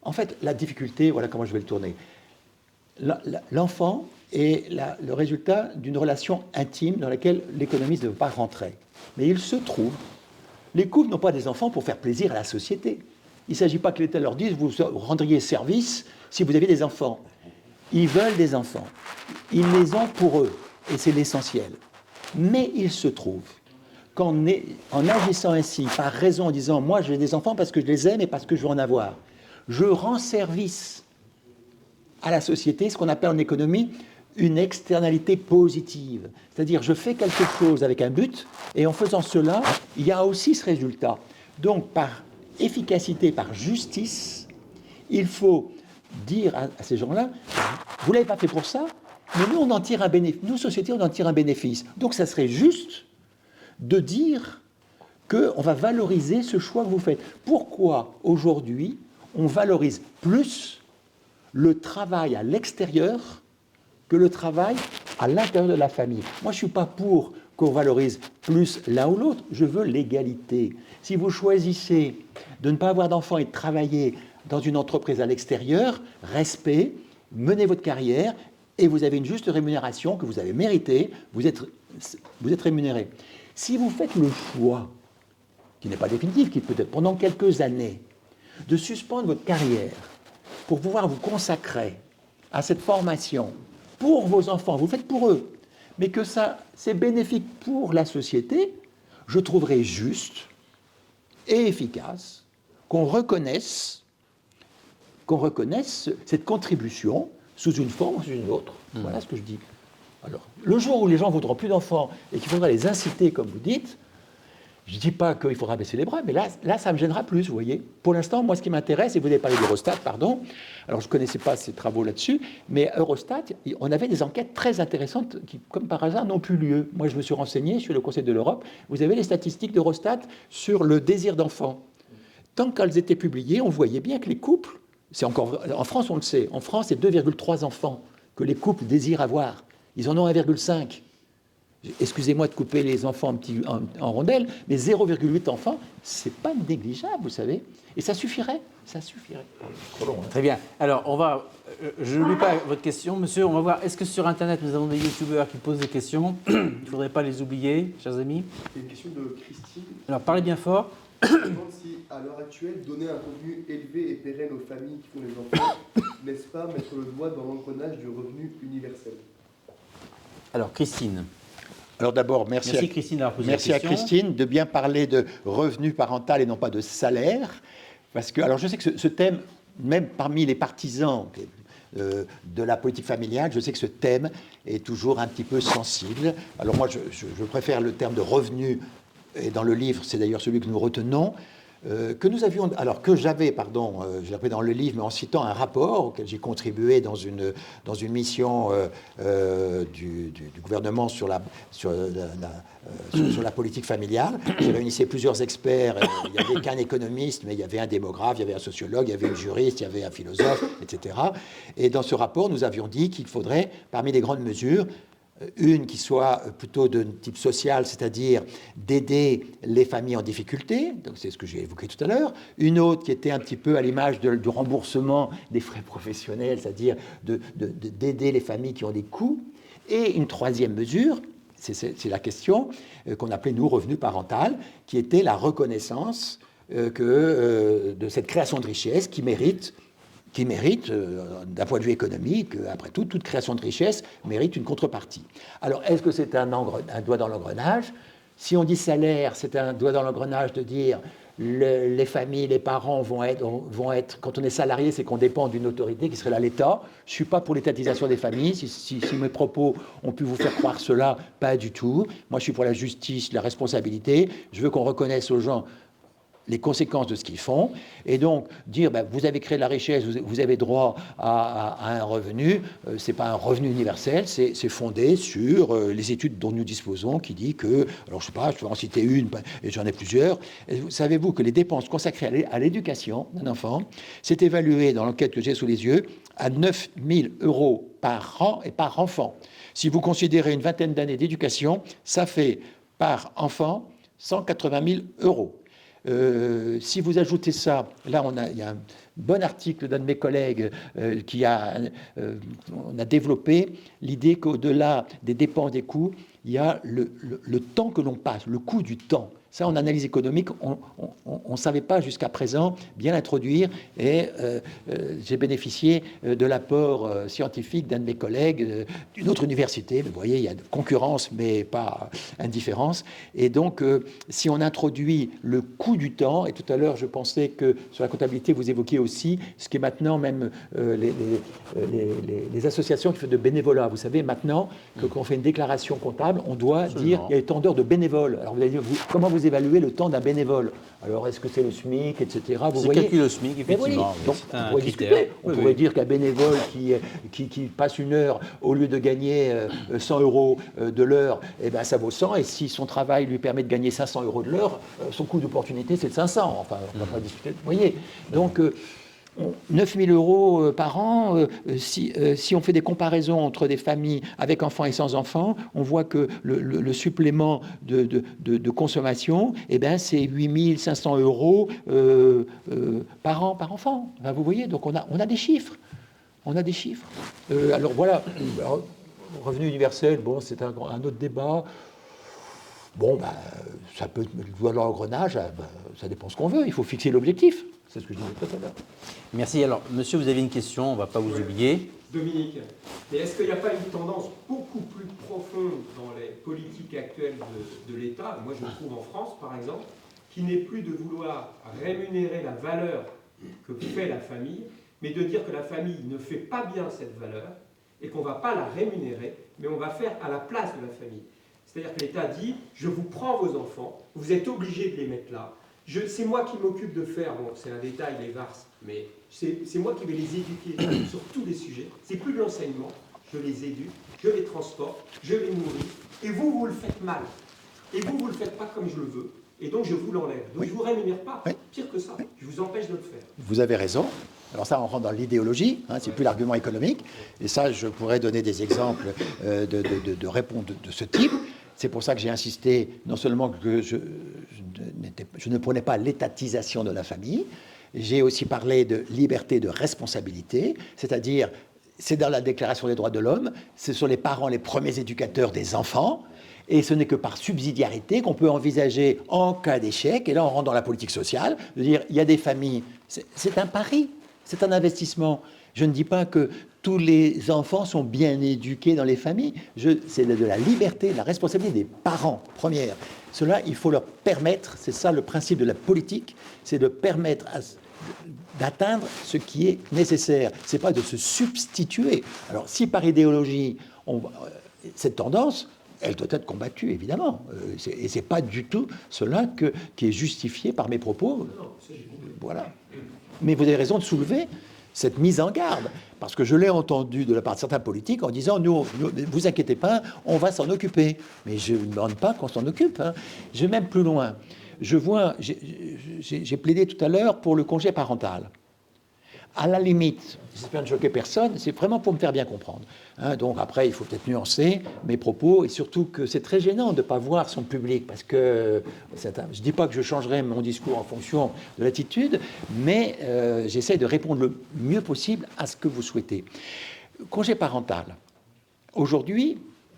En fait, la difficulté, voilà comment je vais le tourner. L'enfant est le résultat d'une relation intime dans laquelle l'économiste ne veut pas rentrer. Mais il se trouve, les couples n'ont pas des enfants pour faire plaisir à la société. Il ne s'agit pas que l'État leur dise vous rendriez service si vous aviez des enfants. Ils veulent des enfants. Ils les ont pour eux, et c'est l'essentiel. Mais il se trouve qu'en agissant ainsi, par raison, en disant moi je veux des enfants parce que je les aime et parce que je veux en avoir, je rends service à la société, ce qu'on appelle en économie une externalité positive. C'est-à-dire, je fais quelque chose avec un but, et en faisant cela, il y a aussi ce résultat. Donc, par efficacité, par justice, il faut dire à ces gens-là, vous ne l'avez pas fait pour ça, mais nous, on en tire un bénéfice. Nous, société, on en tire un bénéfice. Donc, ça serait juste de dire qu'on va valoriser ce choix que vous faites. Pourquoi, aujourd'hui, on valorise plus le travail à l'extérieur que le travail à l'intérieur de la famille? Moi, je ne suis pas pour qu'on valorise plus l'un ou l'autre. Je veux l'égalité. Si vous choisissez de ne pas avoir d'enfants et de travailler dans une entreprise à l'extérieur, respect, menez votre carrière et vous avez une juste rémunération que vous avez méritée, vous êtes rémunéré. Si vous faites le choix, qui n'est pas définitif, qui peut être pendant quelques années, de suspendre votre carrière pour pouvoir vous consacrer à cette formation pour vos enfants, vous le faites pour eux, mais que ça, c'est bénéfique pour la société, je trouverais juste et efficace qu'on reconnaisse cette contribution sous une forme ou sous une autre. Voilà ce que je dis. Alors, le jour où les gens ne voudront plus d'enfants et qu'il faudra les inciter, comme vous dites, je ne dis pas qu'il faudra baisser les bras, mais là, ça me gênera plus, vous voyez. Pour l'instant, moi, ce qui m'intéresse, et vous avez parlé d'Eurostat, pardon, alors je ne connaissais pas ces travaux là-dessus, mais Eurostat, on avait des enquêtes très intéressantes qui, comme par hasard, n'ont plus lieu. Moi, je me suis renseigné sur le Conseil de l'Europe. Vous avez les statistiques d'Eurostat sur le désir d'enfant. Tant qu'elles étaient publiées, on voyait bien que les couples, c'est encore, en France, on le sait, en France, c'est 2,3 enfants que les couples désirent avoir. Ils en ont 1,5. Excusez-moi de couper les enfants en rondelles, mais 0,8 enfants, c'est pas négligeable, vous savez. Et ça suffirait. Trop long, hein. Très bien. Alors, je n'oublie pas votre question, monsieur. On va voir, est-ce que sur Internet, nous avons des youtubeurs qui posent des questions? Il ne faudrait pas les oublier, chers amis. Une question de Christine. Alors, parlez bien fort. Je me demande si, à l'heure actuelle, donner un contenu élevé et pérenne aux familles qui font les enfants, n'est-ce pas mettre le doigt dans l'engrenage du revenu universel? Alors, Christine. Alors d'abord, merci Christine d'avoir posé la merci à question. Christine de bien parler de revenu parental et non pas de salaire. Parce que, alors je sais que ce thème, même parmi les partisans de la politique familiale, je sais que ce thème est toujours un petit peu sensible. Alors moi, je préfère le terme de revenu, et dans le livre, c'est d'ailleurs celui que nous retenons, que j'avais, je l'ai appris dans le livre, mais en citant un rapport auquel j'ai contribué dans une mission du gouvernement sur la politique familiale. J'ai réuni plusieurs experts. Il n'y avait qu'un économiste, mais il y avait un démographe, il y avait un sociologue, il y avait un juriste, il y avait un philosophe, etc. Et dans ce rapport, nous avions dit qu'il faudrait, parmi les grandes mesures, Une qui soit plutôt de type social, c'est-à-dire d'aider les familles en difficulté, donc c'est ce que j'ai évoqué tout à l'heure. Une autre qui était un petit peu à l'image du remboursement des frais professionnels, c'est-à-dire d'aider les familles qui ont des coûts. Et une troisième mesure, c'est la question qu'on appelait, nous, revenu parental, qui était la reconnaissance de cette création de richesse qui mérite, d'un point de vue économique, après tout, toute création de richesse mérite une contrepartie. Alors, est-ce que c'est un doigt dans l'engrenage? Si on dit salaire, c'est un doigt dans l'engrenage de dire les familles, les parents vont être, quand on est salarié, c'est qu'on dépend d'une autorité qui serait là l'État. Je ne suis pas pour l'étatisation des familles. Si mes propos ont pu vous faire croire cela, pas du tout. Moi, je suis pour la justice, la responsabilité. Je veux qu'on reconnaisse aux gens les conséquences de ce qu'ils font, et donc dire vous avez créé de la richesse, vous avez droit à un revenu, c'est pas un revenu universel, c'est fondé sur les études dont nous disposons, qui dit que, alors je sais pas, je peux en citer une, et j'en ai plusieurs. Savez-vous que les dépenses consacrées à l'éducation d'un enfant, c'est évalué dans l'enquête que j'ai sous les yeux à 9 000 € par an et par enfant. Si vous considérez une vingtaine d'années d'éducation, ça fait par enfant 180 000 €. Si vous ajoutez ça, là il y a un bon article d'un de mes collègues on a développé l'idée qu'au-delà des dépenses, des coûts, il y a le temps que l'on passe, le coût du temps. Ça, en analyse économique, on ne savait pas jusqu'à présent bien l'introduire, et j'ai bénéficié de l'apport scientifique d'un de mes collègues d'une autre université. Vous voyez, il y a concurrence, mais pas indifférence. Et donc, si on introduit le coût du temps, et tout à l'heure, je pensais que sur la comptabilité, vous évoquiez aussi ce qui est maintenant même les associations qui font de bénévolat. Vous savez, maintenant, quand on fait une déclaration comptable, on doit dire il y a tant d'heures de bénévoles. Alors, vous allez dire, comment vous évaluer le temps d'un bénévole? Alors, est-ce que c'est le SMIC, etc. Vous voyez, calcule le SMIC, effectivement. Donc, c'est un on pourrait critère. discuter. On pourrait dire qu'un bénévole qui passe une heure, au lieu de gagner 100 € de l'heure, eh ben, ça vaut 100. Et si son travail lui permet de gagner 500 € de l'heure, son coût d'opportunité, c'est de 500. Enfin, on ne va pas discuter. Vous voyez, donc 9 000 € par an, si on fait des comparaisons entre des familles avec enfants et sans enfants, on voit que le supplément de consommation, eh ben, c'est 8 500 € par an, par enfant. Ben, vous voyez, donc on a des chiffres. On a des chiffres. Alors voilà, revenu universel, bon, c'est un autre débat. Bon, ça peut être le doigt dans l'engrenage, ça dépend ce qu'on veut. Il faut fixer l'objectif. C'est ce que je disais tout à l'heure. Merci. Alors, monsieur, vous avez une question, on ne va pas vous oublier. Dominique, mais est-ce qu'il n'y a pas une tendance beaucoup plus profonde dans les politiques actuelles de l'État, moi je le trouve en France par exemple, qui n'est plus de vouloir rémunérer la valeur que fait la famille, mais de dire que la famille ne fait pas bien cette valeur et qu'on ne va pas la rémunérer, mais on va faire à la place de la famille. C'est-à-dire que l'État dit, je vous prends vos enfants, vous êtes obligés de les mettre là, c'est moi qui m'occupe de faire, bon c'est un détail, les VARS, mais c'est moi qui vais les éduquer sur tous les sujets, c'est plus de l'enseignement, je les éduque, je les transporte, je les nourris, et vous le faites mal, et vous le faites pas comme je le veux, et donc je vous l'enlève, donc je ne vous rémunère pas, pire que ça, je vous empêche de le faire. Vous avez raison. Alors ça, on rentre dans l'idéologie, c'est plus l'argument économique, et ça, je pourrais donner des exemples de réponses de ce type. C'est pour ça que j'ai insisté, non seulement que je ne prenais pas l'étatisation de la famille, j'ai aussi parlé de liberté de responsabilité, c'est-à-dire, c'est dans la Déclaration des droits de l'homme, ce sont les parents les premiers éducateurs des enfants, et ce n'est que par subsidiarité qu'on peut envisager, en cas d'échec, et là on rentre dans la politique sociale, de dire, il y a des familles, c'est un pari, c'est un investissement. Je ne dis pas que tous les enfants sont bien éduqués dans les familles. C'est de la liberté, de la responsabilité des parents, première. Cela, il faut leur permettre, c'est ça le principe de la politique, c'est de permettre d'atteindre ce qui est nécessaire. Ce n'est pas de se substituer. Alors, si par idéologie, cette tendance, elle doit être combattue, évidemment. Et ce n'est pas du tout cela qui est justifié par mes propos. Voilà. Mais vous avez raison de soulever cette mise en garde, parce que je l'ai entendu de la part de certains politiques en disant ne vous inquiétez pas, on va s'en occuper. Mais je ne demande pas qu'on s'en occupe. Je vais même plus loin. J'ai plaidé tout à l'heure pour le congé parental. À la limite, j'espère ne choquer personne, c'est vraiment pour me faire bien comprendre. Hein, donc après, il faut peut-être nuancer mes propos, et surtout que c'est très gênant de ne pas voir son public, parce que je ne dis pas que je changerai mon discours en fonction de l'attitude, mais j'essaie de répondre le mieux possible à ce que vous souhaitez. Congé parental. Aujourd'hui,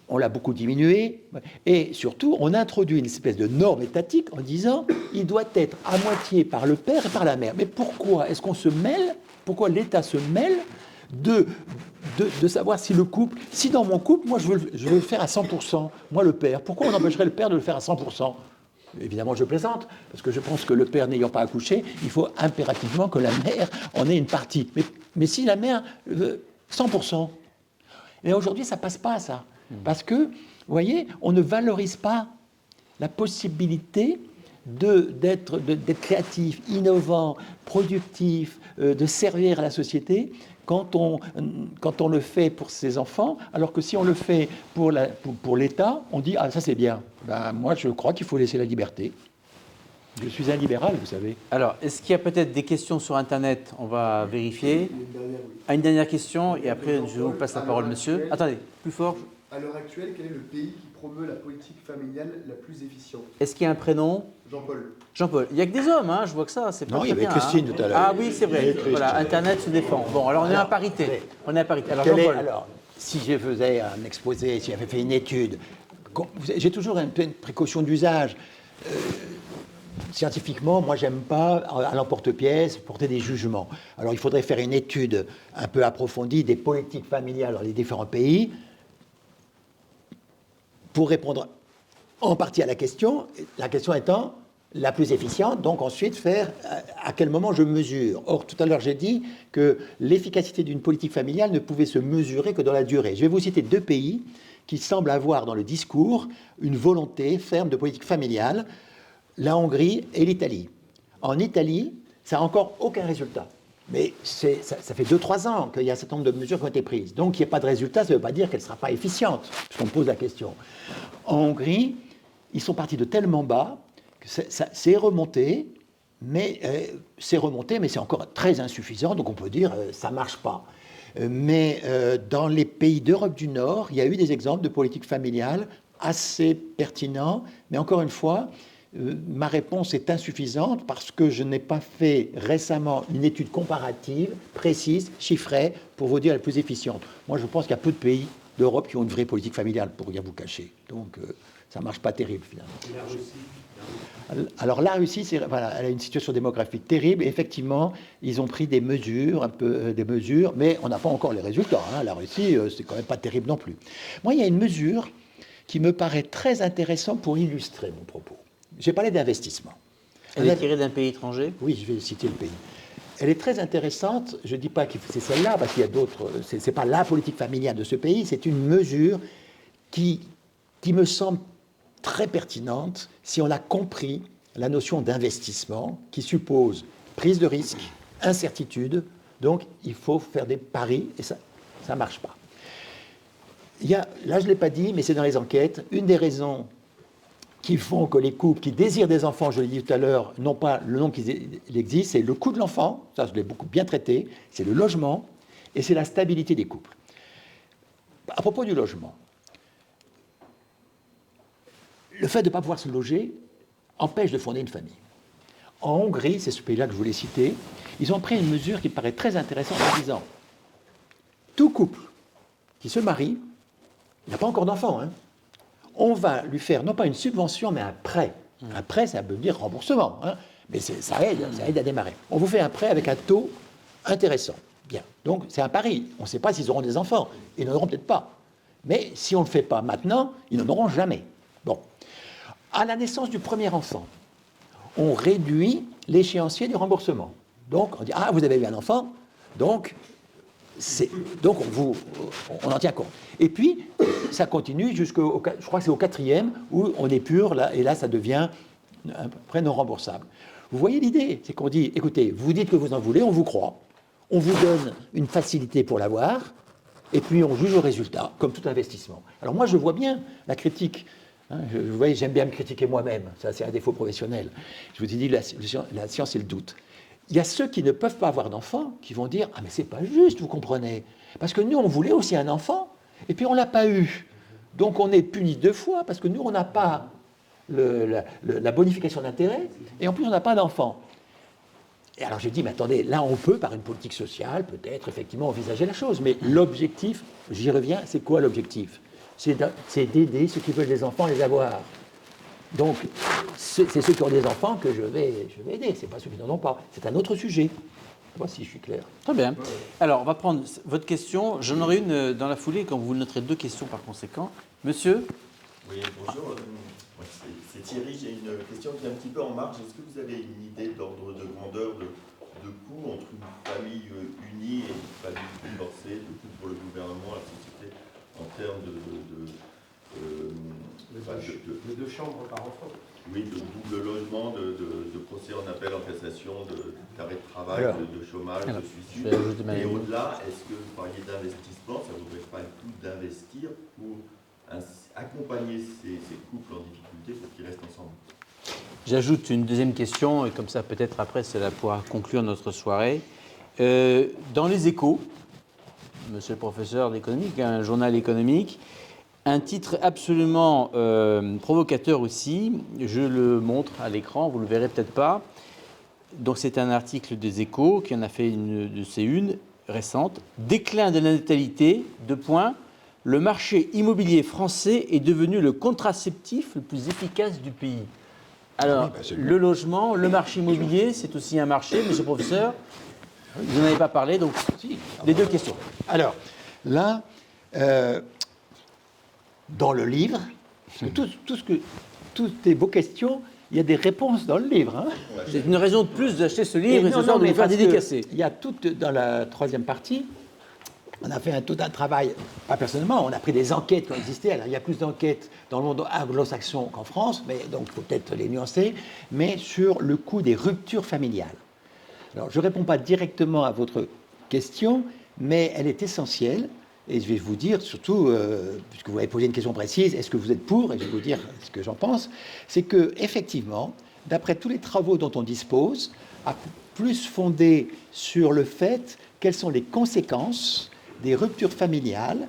on l'a beaucoup diminué, et surtout, on introduit une espèce de norme étatique en disant il doit être à moitié par le père et par la mère. Mais pourquoi est-ce qu'on se mêle? Pourquoi l'État se mêle de savoir si le couple, si dans mon couple, moi je veux le faire à 100%, moi le père, pourquoi on empêcherait le père de le faire à 100%? Évidemment, je plaisante, parce que je pense que le père n'ayant pas accouché, il faut impérativement que la mère en ait une partie. Mais si la mère veut 100%, mais aujourd'hui, ça passe pas, ça. Parce que, vous voyez, on ne valorise pas la possibilité d'être créatif, innovant, productif, de servir à la société quand on le fait pour ses enfants, alors que si on le fait pour l'État, on dit « Ah, ça c'est bien ». Ben, moi, je crois qu'il faut laisser la liberté. Je suis un libéral, vous savez. Alors, est-ce qu'il y a peut-être des questions sur Internet? On va vérifier. Une dernière question, et après, je vous passe la parole, monsieur. Attendez, plus fort. À l'heure actuelle, quel est le pays qui promeut la politique familiale la plus efficiente? Est-ce qu'il y a un prénom? Jean-Paul. Jean-Paul. Il n'y a que des hommes, hein, je vois que ça. C'est pas Non, il y très avait bien, Christine tout à l'heure. Ah oui, c'est vrai. Voilà, Internet se défend. Bon, alors on est à parité. On est à parité. Alors, Jean-Paul. Alors, si je faisais un exposé, si j'avais fait une étude, j'ai toujours une précaution d'usage. Scientifiquement, moi, j'aime pas, à l'emporte-pièce, porter des jugements. Alors, il faudrait faire une étude un peu approfondie des politiques familiales dans les différents pays pour répondre en partie à la question étant la plus efficiente, donc ensuite faire à quel moment je mesure. Or, tout à l'heure, j'ai dit que l'efficacité d'une politique familiale ne pouvait se mesurer que dans la durée. Je vais vous citer 2 pays qui semblent avoir dans le discours une volonté ferme de politique familiale, la Hongrie et l'Italie. En Italie, ça n'a encore aucun résultat. Mais ça fait 2-3 ans qu'il y a un certain nombre de mesures qui ont été prises. Donc, il n'y a pas de résultat, ça ne veut pas dire qu'elle ne sera pas efficiente, puisqu'on me pose la question. En Hongrie, ils sont partis de tellement bas que c'est remonté, mais c'est encore très insuffisant, donc on peut dire ça ne marche pas. Mais dans les pays d'Europe du Nord, il y a eu des exemples de politique familiale assez pertinents, mais encore une fois, ma réponse est insuffisante parce que je n'ai pas fait récemment une étude comparative, précise, chiffrée, pour vous dire la plus efficiente. Moi, je pense qu'il y a peu de pays d'Europe qui ont une vraie politique familiale, pour rien vous cacher. Donc, ça ne marche pas terrible, finalement. Et la Russie? Alors, la Russie, voilà, elle a une situation démographique terrible. Et effectivement, ils ont pris des mesures, mais on n'a pas encore les résultats. Hein. La Russie, c'est quand même pas terrible non plus. Moi, il y a une mesure qui me paraît très intéressante pour illustrer mon propos. J'ai parlé d'investissement. Elle est tirée d'un pays étranger? Oui, je vais citer le pays. Elle est très intéressante. Je ne dis pas que c'est celle-là, parce qu'il y a d'autres. Ce n'est pas la politique familiale de ce pays. C'est une mesure qui me semble très pertinente si on a compris la notion d'investissement qui suppose prise de risque, incertitude. Donc, il faut faire des paris et ça ne marche pas. Là, je ne l'ai pas dit, mais c'est dans les enquêtes. Une des raisons qui font que les couples qui désirent des enfants, je l'ai dit tout à l'heure, n'ont pas le nom qu'il existe, c'est le coût de l'enfant, ça je l'ai beaucoup bien traité, c'est le logement, et c'est la stabilité des couples. À propos du logement, le fait de ne pas pouvoir se loger empêche de fonder une famille. En Hongrie, c'est ce pays-là que je voulais citer, ils ont pris une mesure qui paraît très intéressante en disant tout couple qui se marie, il n'a pas encore d'enfant, hein, on va lui faire non pas une subvention, mais un prêt. Un prêt, ça veut dire remboursement, hein, mais ça aide à démarrer. On vous fait un prêt avec un taux intéressant. Bien, donc c'est un pari. On ne sait pas s'ils auront des enfants. Ils n'en auront peut-être pas. Mais si on ne le fait pas maintenant, ils n'en auront jamais. Bon. À la naissance du premier enfant, on réduit l'échéancier du remboursement. Donc, on dit, ah, vous avez eu un enfant, donc on en tient compte. Et puis, ça continue jusqu'au, je crois que c'est au 4e, où on épure, là, et là, ça devient un prêt non remboursable. Vous voyez l'idée, c'est qu'on dit, écoutez, vous dites que vous en voulez, on vous croit, on vous donne une facilité pour l'avoir, et puis on juge au résultat, comme tout investissement. Alors moi, je vois bien la critique. Hein, vous voyez, j'aime bien me critiquer moi-même, ça c'est un défaut professionnel. Je vous ai dit, la science, c'est le doute. il y a ceux qui ne peuvent pas avoir d'enfants, qui vont dire « Ah, mais c'est pas juste, vous comprenez. Parce que nous, on voulait aussi un enfant, et puis on ne l'a pas eu. Donc on est puni 2 fois, parce que nous, on n'a pas la bonification d'intérêt, et en plus, on n'a pas d'enfant. » Et alors j'ai dit, mais attendez, là on peut, par une politique sociale, peut-être effectivement envisager la chose, mais l'objectif, j'y reviens, c'est quoi l'objectif? C'est d'aider ceux qui veulent des enfants à les avoir. Donc c'est ceux qui ont des enfants que je vais aider, c'est pas ceux qui n'en ont pas. C'est un autre sujet. Voici, je suis clair. Très bien. Alors, on va prendre votre question. J'en aurai une dans la foulée, quand vous noterez 2 questions par conséquent. Monsieur? Oui, bonjour. Moi, c'est Thierry. J'ai une question qui est un petit peu en marge. Est-ce que vous avez une idée d'ordre de grandeur de coût entre une famille unie et une famille divorcée, de coût pour le gouvernement, la société, en termes Les 2 chambres par enfant. oui, de double logement, de procès en appel, en cassation, d'arrêt de travail, Alors, de chômage, de suicide. je vais ajouter ma Et ligne. au-delà, est-ce que vous parliez d'investissement, ça ne vaudrait pas le coup d'investir pour accompagner ces couples en difficulté pour qu'ils restent ensemble? J'ajoute une deuxième question, et comme ça, peut-être après, cela pourra conclure notre soirée. Dans les Échos, monsieur le professeur d'économie, un journal économique, un titre absolument provocateur aussi, je le montre à l'écran, vous ne le verrez peut-être pas. Donc c'est un article des Échos qui en a fait une de ses unes récente. Déclin de la natalité, 2 points. Le marché immobilier français est devenu le contraceptif le plus efficace du pays. Alors, le logement, le marché immobilier, c'est aussi un marché, monsieur le professeur. Vous n'en avez pas parlé, donc les 2 questions. Alors, là, dans le livre, toutes tes beaux questions, il y a des réponses dans le livre. Hein. C'est une raison de plus d'acheter ce livre et non, ce soir de le faire parce que dédicacer. il y a tout, dans la 3e partie, on a fait tout un travail, pas personnellement, on a pris des enquêtes qui ont existé. Alors, il y a plus d'enquêtes dans le monde anglo-saxon qu'en France, mais donc il faut peut-être les nuancer, mais sur le coût des ruptures familiales. Alors, je ne réponds pas directement à votre question, mais elle est essentielle. Et je vais vous dire, surtout, puisque vous avez posé une question précise, est-ce que vous êtes pour? Et je vais vous dire ce que j'en pense. C'est que, effectivement, d'après tous les travaux dont on dispose, à plus fondé sur le fait quelles sont les conséquences des ruptures familiales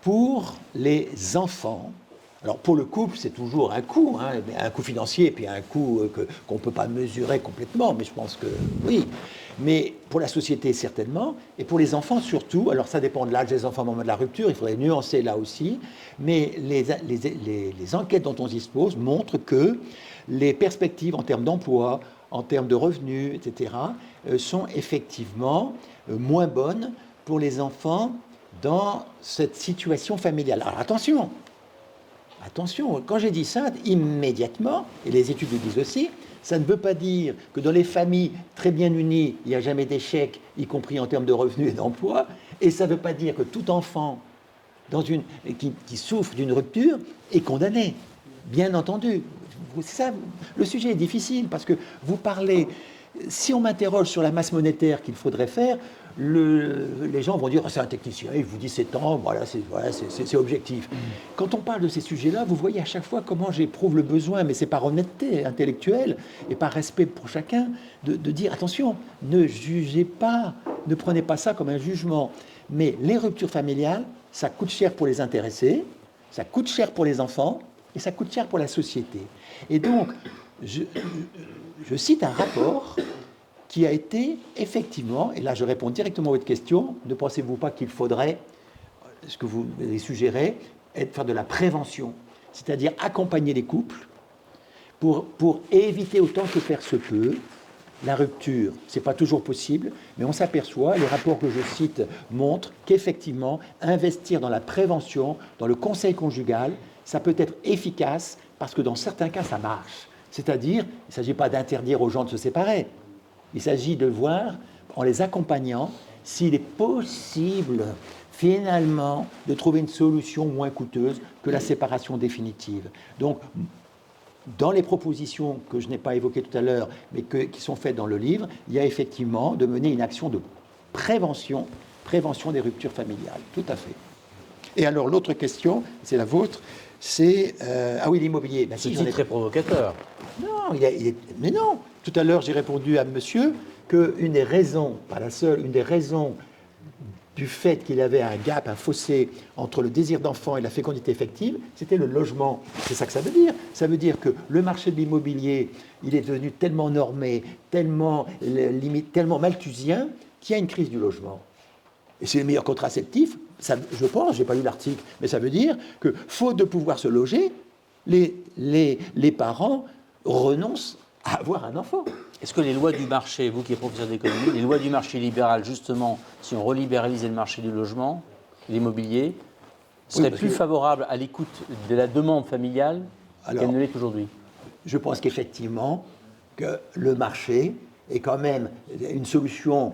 pour les enfants. Alors, pour le couple, c'est toujours un coût, hein, un coût financier, puis un coût qu'on ne peut pas mesurer complètement, mais je pense que oui. Mais pour la société, certainement, et pour les enfants surtout. Alors, ça dépend de l'âge des enfants au moment de la rupture, il faudrait nuancer là aussi. Mais les enquêtes dont on dispose montrent que les perspectives en termes d'emploi, en termes de revenus, etc., sont effectivement moins bonnes pour les enfants dans cette situation familiale. Alors, attention, quand j'ai dit ça, immédiatement, et les études le disent aussi, ça ne veut pas dire que dans les familles très bien unies, il n'y a jamais d'échec, y compris en termes de revenus et d'emploi, et ça ne veut pas dire que tout enfant qui souffre d'une rupture est condamné, bien entendu. C'est ça, le sujet est difficile, parce que vous parlez, si on m'interroge sur la masse monétaire qu'il faudrait faire, les gens vont dire, c'est un technicien, il vous dit 7 ans, voilà, c'est objectif. Quand on parle de ces sujets-là, vous voyez à chaque fois comment j'éprouve le besoin, mais c'est par honnêteté intellectuelle et par respect pour chacun, de dire, attention, ne jugez pas, ne prenez pas ça comme un jugement. Mais les ruptures familiales, ça coûte cher pour les intéressés, ça coûte cher pour les enfants, et ça coûte cher pour la société. Et donc, je cite un rapport qui a été effectivement, et là je réponds directement à votre question, ne pensez-vous pas qu'il faudrait, ce que vous les suggérez, faire de la prévention, c'est-à-dire accompagner les couples pour éviter autant que faire se peut la rupture. Ce n'est pas toujours possible, mais on s'aperçoit, les rapports que je cite montrent qu'effectivement, investir dans la prévention, dans le conseil conjugal, ça peut être efficace parce que dans certains cas, ça marche. C'est-à-dire, il ne s'agit pas d'interdire aux gens de se séparer. Il s'agit de voir, en les accompagnant, s'il est possible, finalement, de trouver une solution moins coûteuse que la séparation définitive. Donc, dans les propositions que je n'ai pas évoquées tout à l'heure, mais qui sont faites dans le livre, il y a effectivement de mener une action de prévention des ruptures familiales. Tout à fait. Et alors, l'autre question, c'est la vôtre, c'est... ah oui, l'immobilier. Ben, C'est très provocateur. Non, mais non. Tout à l'heure, j'ai répondu à monsieur qu'une des raisons, pas la seule, une des raisons du fait qu'il y avait un gap, un fossé entre le désir d'enfant et la fécondité effective, c'était le logement. C'est ça que ça veut dire. Ça veut dire que le marché de l'immobilier, il est devenu tellement normé, tellement limite, tellement malthusien, qu'il y a une crise du logement. Et c'est le meilleur contraceptif, ça, je pense, je n'ai pas lu l'article, mais ça veut dire que, faute de pouvoir se loger, les parents renoncent à avoir un enfant. Est-ce que les lois du marché, vous qui êtes professeur d'économie, les lois du marché libéral, justement, si on relibéralisait le marché du logement, l'immobilier, seraient plus favorables à l'écoute de la demande familiale qu'elle ne l'est aujourd'hui? Je pense qu'effectivement, que le marché est quand même une solution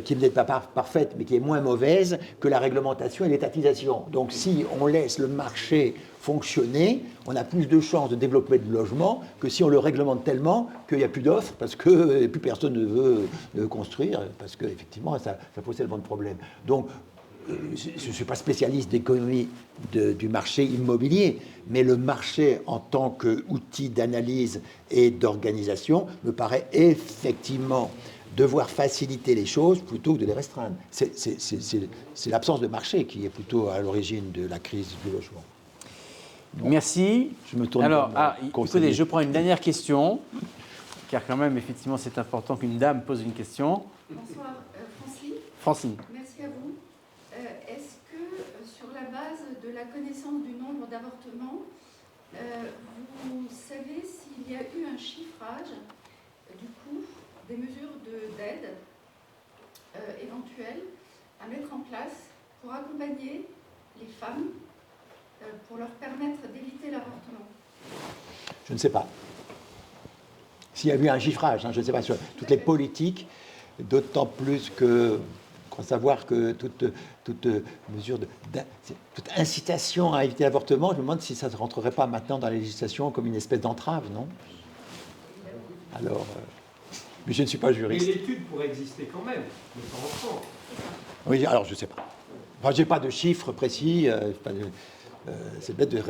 qui n'est pas parfaite, mais qui est moins mauvaise que la réglementation et l'étatisation. Donc si on laisse le marché fonctionner, on a plus de chances de développer du logement que si on le réglemente tellement qu'il n'y a plus d'offres, parce que plus personne ne veut construire, parce qu'effectivement, ça pose tellement de problèmes. Donc, je ne suis pas spécialiste d'économie du marché immobilier, mais le marché en tant qu'outil d'analyse et d'organisation me paraît effectivement devoir faciliter les choses plutôt que de les restreindre. C'est l'absence de marché qui est plutôt à l'origine de la crise du logement. Donc, merci. Je me tourne alors, vers mon écoutez, je prends une dernière question, car quand même, effectivement, c'est important qu'une dame pose une question. Bonsoir, Francine. Francine. Merci à vous. Est-ce que, sur la base de la connaissance du nombre d'avortements, vous savez s'il y a eu un chiffrage du coût des mesures d'aide éventuelles à mettre en place pour accompagner les femmes, pour leur permettre d'éviter l'avortement? Je ne sais pas. S'il y a eu un chiffrage, je ne sais pas, sur toutes les politiques, d'autant plus que, faut savoir que toute mesure, toute incitation à éviter l'avortement, je me demande si ça ne rentrerait pas maintenant dans la législation comme une espèce d'entrave, non? Alors, mais je ne suis pas juriste. Mais l'étude pourrait exister quand même, mais pas en France. Oui, alors je ne sais pas. Enfin, je n'ai pas de chiffres précis, c'est bête de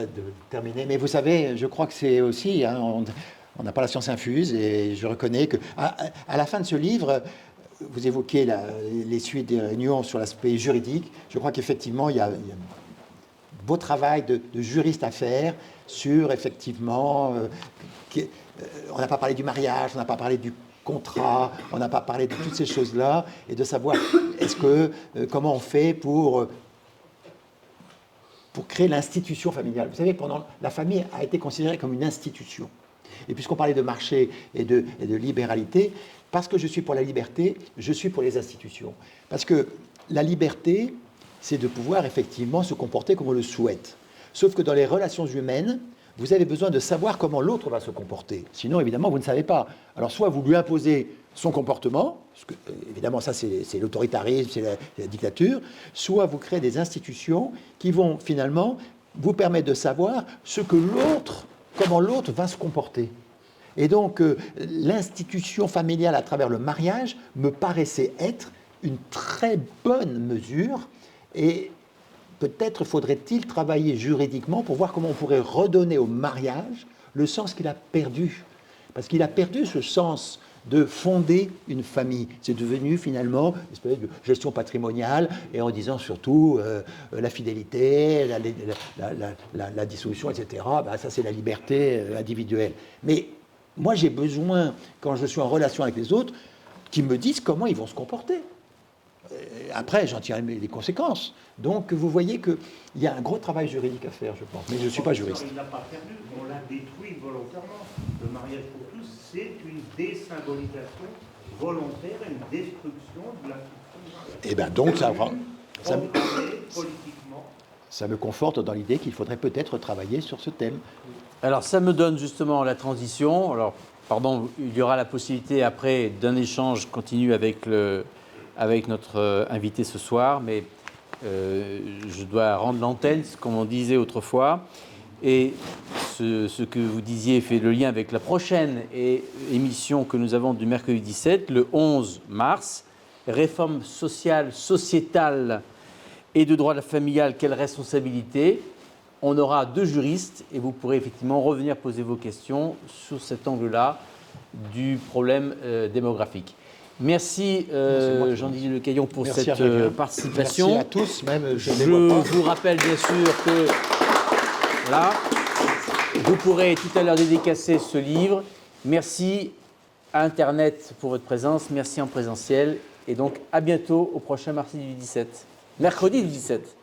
terminer, mais vous savez, je crois que c'est aussi, on n'a pas la science infuse, et je reconnais que à la fin de ce livre, vous évoquez les suites des réunions sur l'aspect juridique. Je crois qu'effectivement, il y a un beau travail de juriste à faire sur, effectivement, on n'a pas parlé du mariage, on n'a pas parlé du contrat, on n'a pas parlé de toutes ces choses-là, et de savoir comment on fait pour créer l'institution familiale. Vous savez, la famille a été considérée comme une institution. Et puisqu'on parlait de marché et de libéralité, parce que je suis pour la liberté, je suis pour les institutions. Parce que la liberté, c'est de pouvoir effectivement se comporter comme on le souhaite. Sauf que dans les relations humaines, vous avez besoin de savoir comment l'autre va se comporter. Sinon, évidemment, vous ne savez pas. Alors, soit vous lui imposez son comportement, parce que, évidemment, ça, c'est l'autoritarisme, c'est la dictature, soit vous créez des institutions qui vont finalement vous permettre de savoir comment l'autre va se comporter. Et donc, l'institution familiale à travers le mariage me paraissait être une très bonne mesure. Et peut-être faudrait-il travailler juridiquement pour voir comment on pourrait redonner au mariage le sens qu'il a perdu. Parce qu'il a perdu ce sens de fonder une famille. C'est devenu finalement une espèce de gestion patrimoniale, et en disant surtout la fidélité, la dissolution, etc. Ça, c'est la liberté individuelle. Mais moi, j'ai besoin, quand je suis en relation avec les autres, qu'ils me disent comment ils vont se comporter. Après, j'en tire les conséquences. Donc, vous voyez qu'il y a un gros travail juridique à faire, je pense. Mais je ne suis pas juriste. Il ne l'a pas perdu, on l'a détruit volontairement. Le mariage pour tous, c'est une désymbolisation volontaire, une destruction de la culture. Et bien, donc, politiquement. Ça me conforte dans l'idée qu'il faudrait peut-être travailler sur ce thème. Alors, ça me donne justement la transition. Alors, pardon, il y aura la possibilité après d'un échange continu avec notre invité ce soir, mais je dois rendre l'antenne, comme on disait autrefois. Et ce que vous disiez fait le lien avec la prochaine émission que nous avons du mercredi 17, le 11 mars, réforme sociale, sociétale et de droit familial, quelle responsabilité? On aura 2 juristes et vous pourrez effectivement revenir poser vos questions sur cet angle-là du problème démographique. Merci c'est moi qui Jean-Didier Le Caillon pour Merci à cette Fabien. participation. Merci à tous, même je Je ne les vois pas. vous rappelle bien sûr que voilà, vous pourrez tout à l'heure dédicacer ce livre. Merci à Internet pour votre présence, merci en présentiel et donc à bientôt au prochain mercredi du 17.